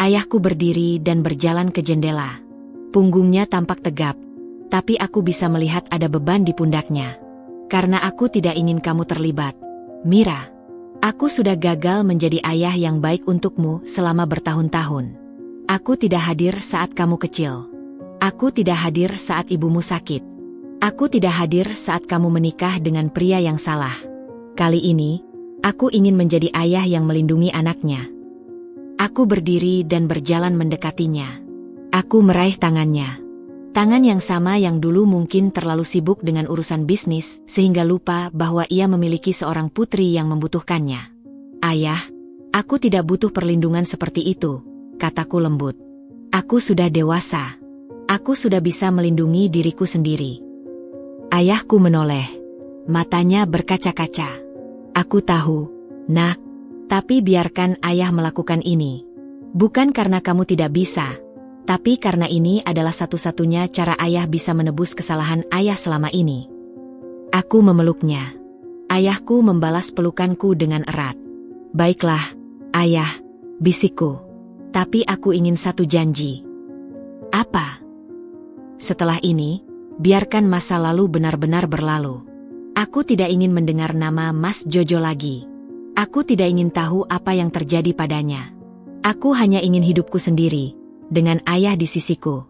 Ayahku berdiri dan berjalan ke jendela. Punggungnya tampak tegap, tapi aku bisa melihat ada beban di pundaknya. Karena aku tidak ingin kamu terlibat. Mira, aku sudah gagal menjadi ayah yang baik untukmu selama bertahun-tahun. Aku tidak hadir saat kamu kecil. Aku tidak hadir saat ibumu sakit. Aku tidak hadir saat kamu menikah dengan pria yang salah. Kali ini, aku ingin menjadi ayah yang melindungi anaknya. Aku berdiri dan berjalan mendekatinya. Aku meraih tangannya. Tangan yang sama yang dulu mungkin terlalu sibuk dengan urusan bisnis sehingga lupa bahwa ia memiliki seorang putri yang membutuhkannya. Ayah, aku tidak butuh perlindungan seperti itu, kataku lembut. Aku sudah dewasa. Aku sudah bisa melindungi diriku sendiri. Ayahku menoleh. Matanya berkaca-kaca. Aku tahu, Nak, tapi biarkan ayah melakukan ini. Bukan karena kamu tidak bisa, tapi karena ini adalah satu-satunya cara ayah bisa menebus kesalahan ayah selama ini. Aku memeluknya. Ayahku membalas pelukanku dengan erat. Baiklah, ayah, bisikku. Tapi aku ingin satu janji. Apa? Setelah ini, biarkan masa lalu benar-benar berlalu. Aku tidak ingin mendengar nama Mas Jojo lagi. Aku tidak ingin tahu apa yang terjadi padanya. Aku hanya ingin hidupku sendiri, dengan ayah di sisiku.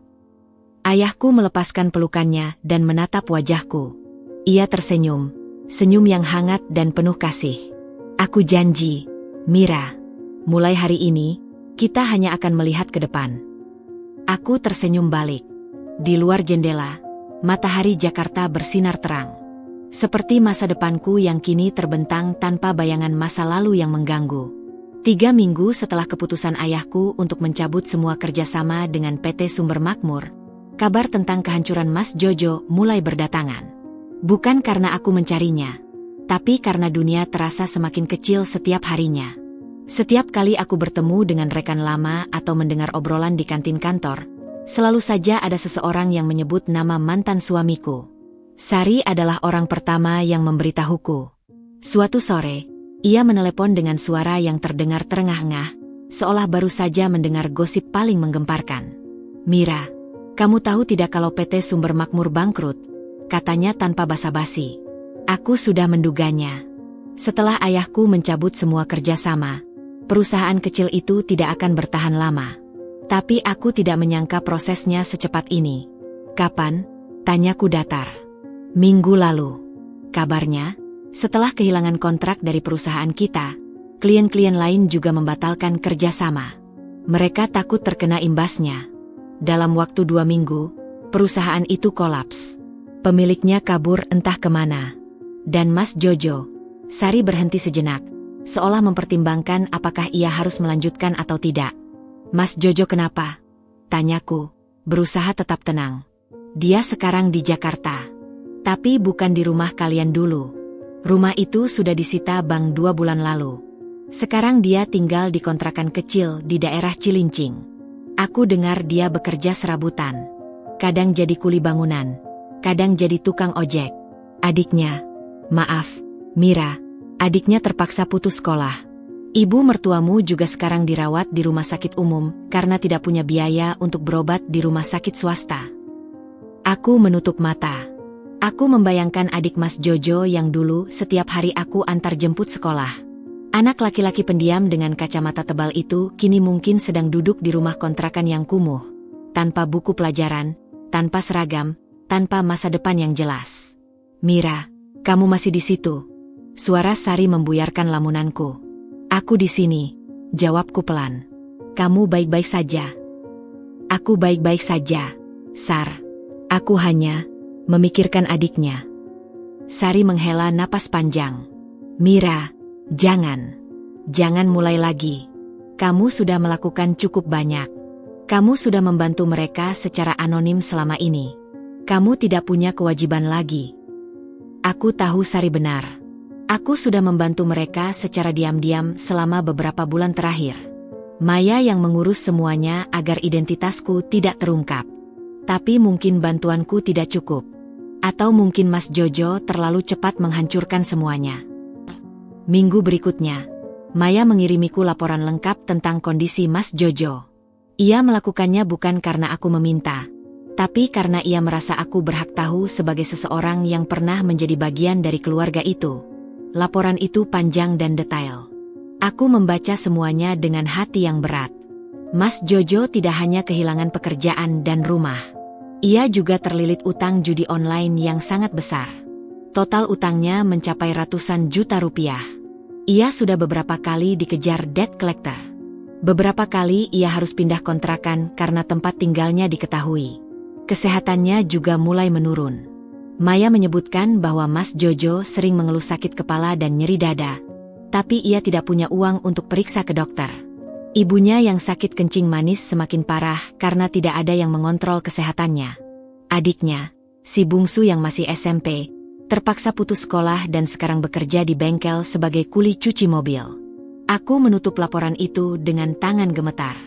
Ayahku melepaskan pelukannya dan menatap wajahku. Ia tersenyum, senyum yang hangat dan penuh kasih. Aku janji, Mira, mulai hari ini, kita hanya akan melihat ke depan. Aku tersenyum balik. Di luar jendela, matahari Jakarta bersinar terang. Seperti masa depanku yang kini terbentang tanpa bayangan masa lalu yang mengganggu. 3 minggu setelah keputusan ayahku untuk mencabut semua kerjasama dengan PT Sumber Makmur, kabar tentang kehancuran Mas Jojo mulai berdatangan. Bukan karena aku mencarinya, tapi karena dunia terasa semakin kecil setiap harinya. Setiap kali aku bertemu dengan rekan lama atau mendengar obrolan di kantin kantor, selalu saja ada seseorang yang menyebut nama mantan suamiku. Sari adalah orang pertama yang memberitahuku. Suatu sore, ia menelepon dengan suara yang terdengar terengah-engah, seolah baru saja mendengar gosip paling menggemparkan. "Mira, kamu tahu tidak kalau PT Sumber Makmur bangkrut?" katanya tanpa basa-basi. Aku sudah menduganya. Setelah ayahku mencabut semua kerjasama, perusahaan kecil itu tidak akan bertahan lama. Tapi aku tidak menyangka prosesnya secepat ini. "Kapan?" tanyaku datar. "Minggu lalu." Kabarnya, setelah kehilangan kontrak dari perusahaan kita, klien-klien lain juga membatalkan kerjasama. Mereka takut terkena imbasnya. Dalam waktu 2 minggu, perusahaan itu kolaps. Pemiliknya kabur entah kemana. Dan Mas Jojo, Sari berhenti sejenak, seolah mempertimbangkan apakah ia harus melanjutkan atau tidak. "Mas Jojo kenapa?" tanyaku, berusaha tetap tenang. "Dia sekarang di Jakarta. Tapi bukan di rumah kalian dulu. Rumah itu sudah disita bank 2 bulan lalu. Sekarang dia tinggal di kontrakan kecil di daerah Cilincing. Aku dengar dia bekerja serabutan. Kadang jadi kuli bangunan, kadang jadi tukang ojek. Adiknya, maaf, Mira, adiknya terpaksa putus sekolah. Ibu mertuamu juga sekarang dirawat di rumah sakit umum karena tidak punya biaya untuk berobat di rumah sakit swasta." Aku menutup mata. Aku membayangkan adik Mas Jojo yang dulu setiap hari aku antar jemput sekolah. Anak laki-laki pendiam dengan kacamata tebal itu kini mungkin sedang duduk di rumah kontrakan yang kumuh, tanpa buku pelajaran, tanpa seragam, tanpa masa depan yang jelas. "Mira, kamu masih di situ?" Suara Sari membuyarkan lamunanku. "Aku di sini," jawabku pelan. "Kamu baik-baik saja?" "Aku baik-baik saja, Sar. Aku hanya memikirkan adiknya." Sari menghela napas panjang. "Mira, jangan mulai lagi. Kamu sudah melakukan cukup banyak. Kamu sudah membantu mereka secara anonim selama ini. Kamu tidak punya kewajiban lagi." Aku tahu Sari benar. Aku sudah membantu mereka secara diam-diam selama beberapa bulan terakhir. Maya yang mengurus semuanya agar identitasku tidak terungkap. Tapi mungkin bantuanku tidak cukup. Atau mungkin Mas Jojo terlalu cepat menghancurkan semuanya. Minggu berikutnya, Maya mengirimiku laporan lengkap tentang kondisi Mas Jojo. Ia melakukannya bukan karena aku meminta, tapi karena ia merasa aku berhak tahu sebagai seseorang yang pernah menjadi bagian dari keluarga itu. Laporan itu panjang dan detail. Aku membaca semuanya dengan hati yang berat. Mas Jojo tidak hanya kehilangan pekerjaan dan rumah. Ia juga terlilit utang judi online yang sangat besar. Total utangnya mencapai ratusan juta rupiah. Ia sudah beberapa kali dikejar debt collector. Beberapa kali ia harus pindah kontrakan karena tempat tinggalnya diketahui. Kesehatannya juga mulai menurun. Maya menyebutkan bahwa Mas Jojo sering mengeluh sakit kepala dan nyeri dada, tapi ia tidak punya uang untuk periksa ke dokter. Ibunya yang sakit kencing manis semakin parah karena tidak ada yang mengontrol kesehatannya. Adiknya, si bungsu yang masih SMP, terpaksa putus sekolah dan sekarang bekerja di bengkel sebagai kuli cuci mobil. Aku menutup laporan itu dengan tangan gemetar.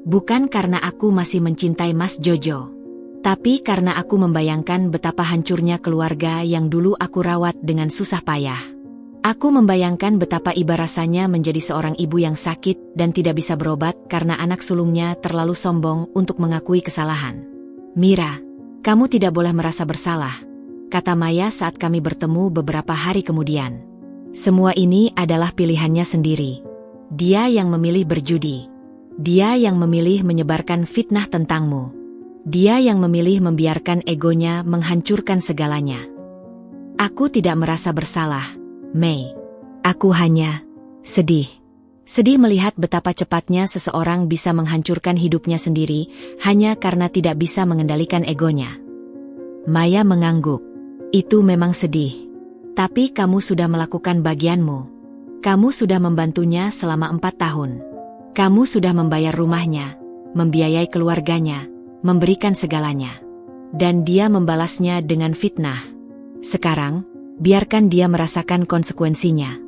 Bukan karena aku masih mencintai Mas Jojo, tapi karena aku membayangkan betapa hancurnya keluarga yang dulu aku rawat dengan susah payah. Aku membayangkan betapa iba rasanya menjadi seorang ibu yang sakit dan tidak bisa berobat karena anak sulungnya terlalu sombong untuk mengakui kesalahan. "Mira, kamu tidak boleh merasa bersalah," kata Maya saat kami bertemu beberapa hari kemudian. "Semua ini adalah pilihannya sendiri. Dia yang memilih berjudi. Dia yang memilih menyebarkan fitnah tentangmu. Dia yang memilih membiarkan egonya menghancurkan segalanya." Aku tidak merasa bersalah, Mei. Aku hanya sedih. Sedih melihat betapa cepatnya seseorang bisa menghancurkan hidupnya sendiri hanya karena tidak bisa mengendalikan egonya. Maya mengangguk. Itu memang sedih. Tapi kamu sudah melakukan bagianmu. Kamu sudah membantunya selama 4 tahun. Kamu sudah membayar rumahnya, membiayai keluarganya, memberikan segalanya. Dan dia membalasnya dengan fitnah. Sekarang, biarkan dia merasakan konsekuensinya.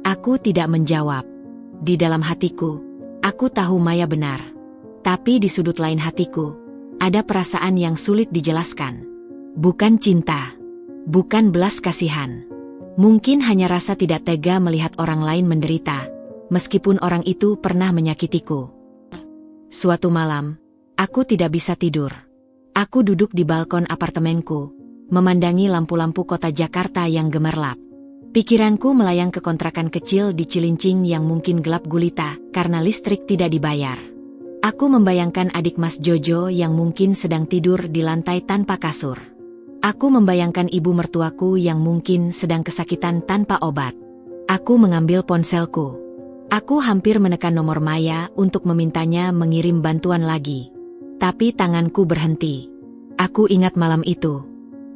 Aku tidak menjawab. Di dalam hatiku, aku tahu Maya benar. Tapi di sudut lain hatiku, ada perasaan yang sulit dijelaskan. Bukan cinta. Bukan belas kasihan. Mungkin hanya rasa tidak tega melihat orang lain menderita, meskipun orang itu pernah menyakitiku. Suatu malam, aku tidak bisa tidur. Aku duduk di balkon apartemenku, memandangi lampu-lampu kota Jakarta yang gemerlap. Pikiranku melayang ke kontrakan kecil di Cilincing yang mungkin gelap gulita karena listrik tidak dibayar. Aku membayangkan adik Mas Jojo yang mungkin sedang tidur di lantai tanpa kasur. Aku membayangkan ibu mertuaku yang mungkin sedang kesakitan tanpa obat. Aku mengambil ponselku. Aku hampir menekan nomor Maya untuk memintanya mengirim bantuan lagi. Tapi tanganku berhenti. Aku ingat malam itu.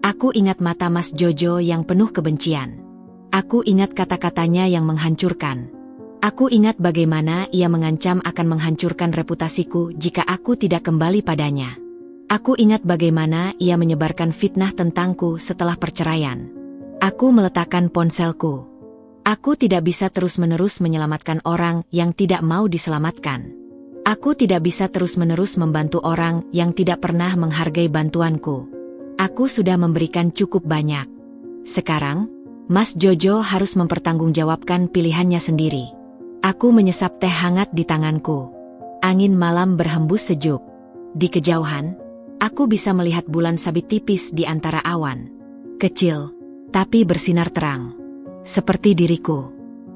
Aku ingat mata Mas Jojo yang penuh kebencian. Aku ingat kata-katanya yang menghancurkan. Aku ingat bagaimana ia mengancam akan menghancurkan reputasiku jika aku tidak kembali padanya. Aku ingat bagaimana ia menyebarkan fitnah tentangku setelah perceraian. Aku meletakkan ponselku. Aku tidak bisa terus-menerus menyelamatkan orang yang tidak mau diselamatkan. Aku tidak bisa terus-menerus membantu orang yang tidak pernah menghargai bantuanku. Aku sudah memberikan cukup banyak. Sekarang, Mas Jojo harus mempertanggungjawabkan pilihannya sendiri. Aku menyesap teh hangat di tanganku. Angin malam berhembus sejuk. Di kejauhan, aku bisa melihat bulan sabit tipis di antara awan. Kecil, tapi bersinar terang. Seperti diriku.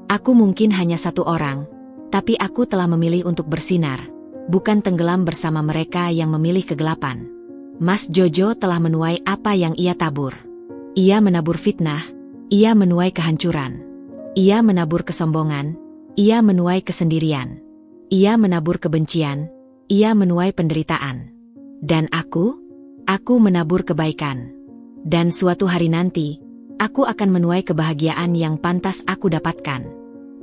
Aku mungkin hanya satu orang, tapi aku telah memilih untuk bersinar, bukan tenggelam bersama mereka yang memilih kegelapan. Mas Jojo telah menuai apa yang ia tabur. Ia menabur fitnah, ia menuai kehancuran. Ia menabur kesombongan, ia menuai kesendirian. Ia menabur kebencian, ia menuai penderitaan. Dan aku menabur kebaikan. Dan suatu hari nanti, aku akan menuai kebahagiaan yang pantas aku dapatkan.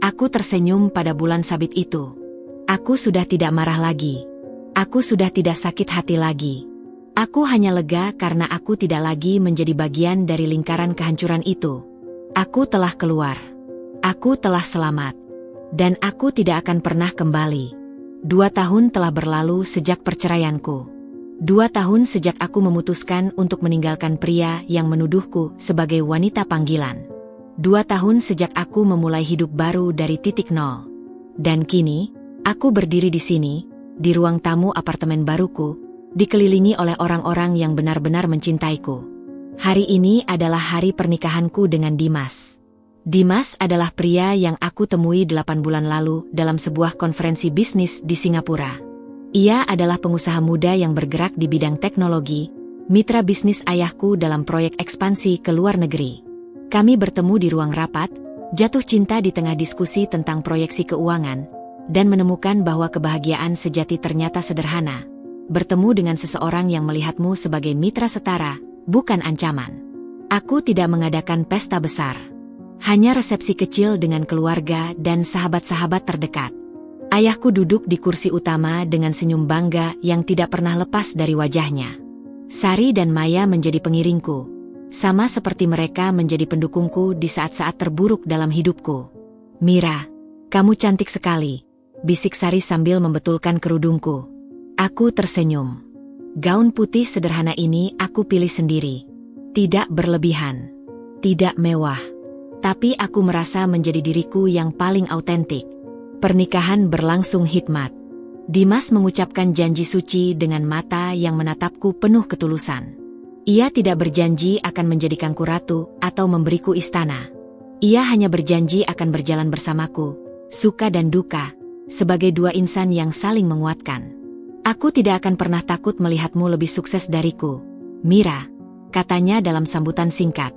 Aku tersenyum pada bulan sabit itu. Aku sudah tidak marah lagi. Aku sudah tidak sakit hati lagi. Aku hanya lega karena aku tidak lagi menjadi bagian dari lingkaran kehancuran itu. Aku telah keluar. Aku telah selamat. Dan aku tidak akan pernah kembali. 2 tahun telah berlalu sejak perceraianku. 2 tahun sejak aku memutuskan untuk meninggalkan pria yang menuduhku sebagai wanita panggilan. 2 tahun sejak aku memulai hidup baru dari titik nol. Dan kini, aku berdiri di sini, di ruang tamu apartemen baruku, dikelilingi oleh orang-orang yang benar-benar mencintaiku. Hari ini adalah hari pernikahanku dengan Dimas. Dimas adalah pria yang aku temui 8 bulan lalu dalam sebuah konferensi bisnis di Singapura. Ia adalah pengusaha muda yang bergerak di bidang teknologi, mitra bisnis ayahku dalam proyek ekspansi ke luar negeri. Kami bertemu di ruang rapat, jatuh cinta di tengah diskusi tentang proyeksi keuangan, dan menemukan bahwa kebahagiaan sejati ternyata sederhana. Bertemu dengan seseorang yang melihatmu sebagai mitra setara, bukan ancaman. Aku tidak mengadakan pesta besar. Hanya resepsi kecil dengan keluarga dan sahabat-sahabat terdekat. Ayahku duduk di kursi utama dengan senyum bangga yang tidak pernah lepas dari wajahnya. Sari dan Maya menjadi pengiringku. Sama seperti mereka menjadi pendukungku di saat-saat terburuk dalam hidupku. "Mira, kamu cantik sekali," bisik Sari sambil membetulkan kerudungku. Aku tersenyum. Gaun putih sederhana ini aku pilih sendiri. Tidak berlebihan. Tidak mewah. Tapi aku merasa menjadi diriku yang paling autentik. Pernikahan berlangsung hikmat. Dimas mengucapkan janji suci dengan mata yang menatapku penuh ketulusan. Ia tidak berjanji akan menjadikanku ratu atau memberiku istana. Ia hanya berjanji akan berjalan bersamaku, suka dan duka, sebagai 2 insan yang saling menguatkan. "Aku tidak akan pernah takut melihatmu lebih sukses dariku, Mira," katanya dalam sambutan singkat.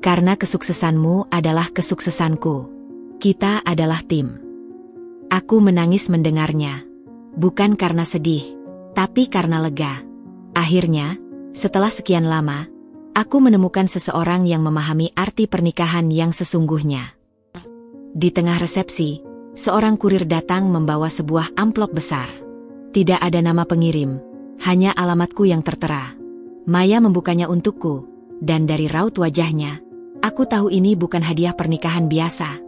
Karena kesuksesanmu adalah kesuksesanku. Kita adalah tim. Aku menangis mendengarnya. Bukan karena sedih, tapi karena lega. Akhirnya, setelah sekian lama, aku menemukan seseorang yang memahami arti pernikahan yang sesungguhnya. Di tengah resepsi, seorang kurir datang membawa sebuah amplop besar. Tidak ada nama pengirim, hanya alamatku yang tertera. Maya membukanya untukku, dan dari raut wajahnya, aku tahu ini bukan hadiah pernikahan biasa.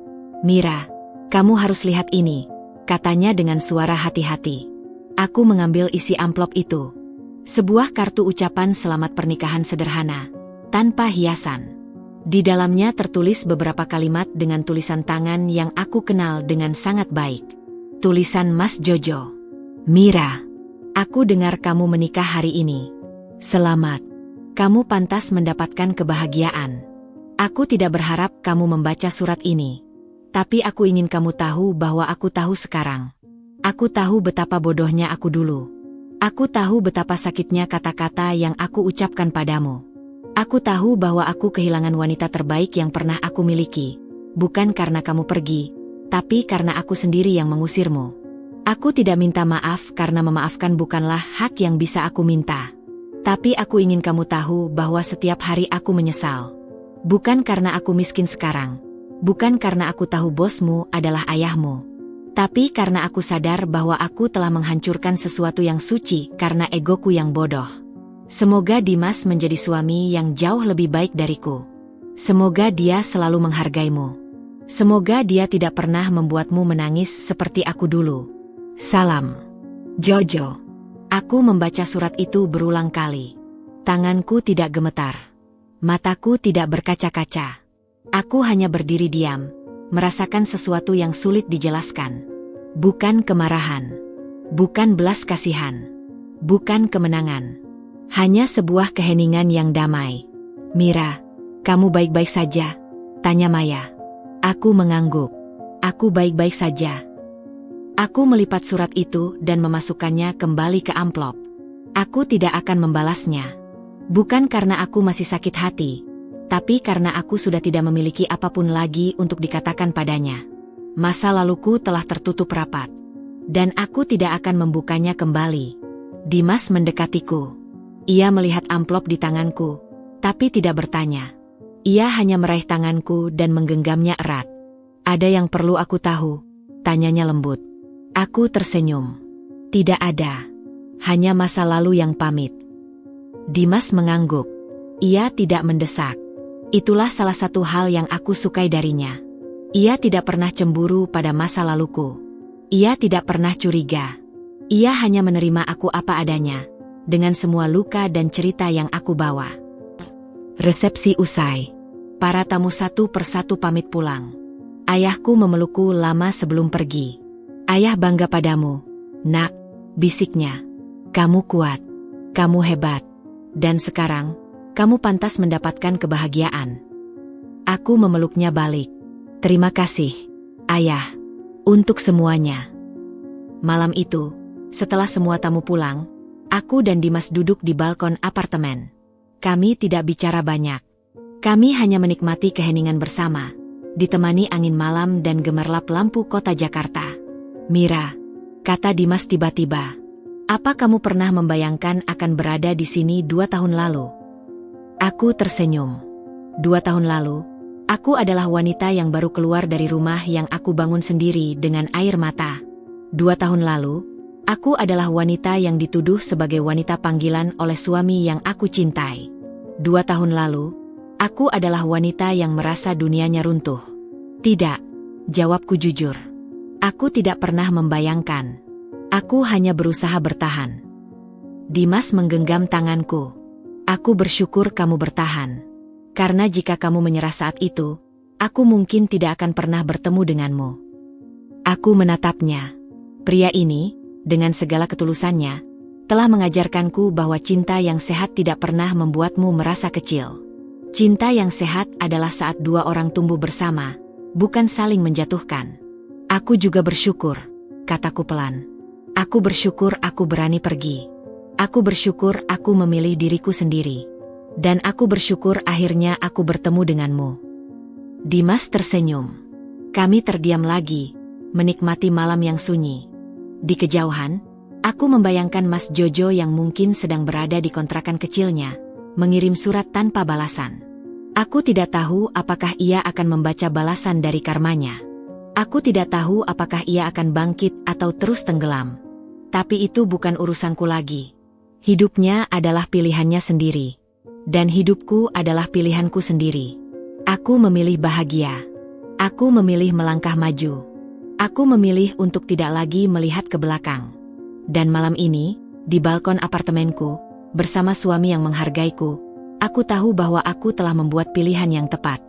"Mira, kamu harus lihat ini," katanya dengan suara hati-hati. Aku mengambil isi amplop itu. Sebuah kartu ucapan selamat pernikahan sederhana, tanpa hiasan. Di dalamnya tertulis beberapa kalimat dengan tulisan tangan yang aku kenal dengan sangat baik. Tulisan Mas Jojo. "Mira, aku dengar kamu menikah hari ini. Selamat. Kamu pantas mendapatkan kebahagiaan. Aku tidak berharap kamu membaca surat ini. Tapi aku ingin kamu tahu bahwa aku tahu sekarang. Aku tahu betapa bodohnya aku dulu. Aku tahu betapa sakitnya kata-kata yang aku ucapkan padamu. Aku tahu bahwa aku kehilangan wanita terbaik yang pernah aku miliki. Bukan karena kamu pergi, tapi karena aku sendiri yang mengusirmu. Aku tidak minta maaf karena memaafkan bukanlah hak yang bisa aku minta. Tapi aku ingin kamu tahu bahwa setiap hari aku menyesal. Bukan karena aku miskin sekarang. Bukan karena aku tahu bosmu adalah ayahmu. Tapi karena aku sadar bahwa aku telah menghancurkan sesuatu yang suci karena egoku yang bodoh. Semoga Dimas menjadi suami yang jauh lebih baik dariku. Semoga dia selalu menghargaimu. Semoga dia tidak pernah membuatmu menangis seperti aku dulu. Salam. Jojo." Aku membaca surat itu berulang kali. Tanganku tidak gemetar. Mataku tidak berkaca-kaca. Aku hanya berdiri diam, merasakan sesuatu yang sulit dijelaskan. Bukan kemarahan. Bukan belas kasihan. Bukan kemenangan. Hanya sebuah keheningan yang damai. "Mira, kamu baik-baik saja?" tanya Maya. Aku mengangguk. Aku baik-baik saja. Aku melipat surat itu dan memasukkannya kembali ke amplop. Aku tidak akan membalasnya. Bukan karena aku masih sakit hati, tapi karena aku sudah tidak memiliki apapun lagi untuk dikatakan padanya. Masa laluku telah tertutup rapat, dan aku tidak akan membukanya kembali. Dimas mendekatiku. Ia melihat amplop di tanganku, tapi tidak bertanya. Ia hanya meraih tanganku dan menggenggamnya erat. "Ada yang perlu aku tahu?" tanyanya lembut. Aku tersenyum. "Tidak ada. Hanya masa lalu yang pamit." Dimas mengangguk. Ia tidak mendesak. Itulah salah satu hal yang aku sukai darinya. Ia tidak pernah cemburu pada masa laluku. Ia tidak pernah curiga. Ia hanya menerima aku apa adanya, dengan semua luka dan cerita yang aku bawa. Resepsi usai. Para tamu satu persatu pamit pulang. Ayahku memelukku lama sebelum pergi. "Ayah bangga padamu, nak," bisiknya. "Kamu kuat. Kamu hebat. Dan sekarang, kamu pantas mendapatkan kebahagiaan." Aku memeluknya balik. "Terima kasih, Ayah, untuk semuanya." Malam itu, setelah semua tamu pulang, aku dan Dimas duduk di balkon apartemen. Kami tidak bicara banyak. Kami hanya menikmati keheningan bersama, ditemani angin malam dan gemerlap lampu kota Jakarta. "Mira," kata Dimas tiba-tiba, "apa kamu pernah membayangkan akan berada di sini 2 tahun lalu?" Aku tersenyum. 2 tahun lalu, aku adalah wanita yang baru keluar dari rumah yang aku bangun sendiri dengan air mata. 2 tahun lalu, aku adalah wanita yang dituduh sebagai wanita panggilan oleh suami yang aku cintai. 2 tahun lalu, aku adalah wanita yang merasa dunianya runtuh. "Tidak," jawabku jujur. "Aku tidak pernah membayangkan. Aku hanya berusaha bertahan." Dimas menggenggam tanganku. "Aku bersyukur kamu bertahan. Karena jika kamu menyerah saat itu, aku mungkin tidak akan pernah bertemu denganmu." Aku menatapnya. Pria ini, dengan segala ketulusannya, telah mengajarkanku bahwa cinta yang sehat tidak pernah membuatmu merasa kecil. Cinta yang sehat adalah saat 2 orang tumbuh bersama, bukan saling menjatuhkan. "Aku juga bersyukur," kataku pelan. "Aku bersyukur aku berani pergi. Aku bersyukur aku memilih diriku sendiri. Dan aku bersyukur akhirnya aku bertemu denganmu. Dimas tersenyum. Kami terdiam lagi, menikmati malam yang sunyi. Di kejauhan, aku membayangkan Mas Jojo yang mungkin sedang berada di kontrakan kecilnya, mengirim surat tanpa balasan. Aku tidak tahu apakah ia akan membaca balasan dari karmanya. Aku tidak tahu apakah ia akan bangkit atau terus tenggelam. Tapi itu bukan urusanku lagi. Hidupnya adalah pilihannya sendiri. Dan hidupku adalah pilihanku sendiri. Aku memilih bahagia. Aku memilih melangkah maju. Aku memilih untuk tidak lagi melihat ke belakang. Dan malam ini, di balkon apartemenku, bersama suami yang menghargaiku, aku tahu bahwa aku telah membuat pilihan yang tepat.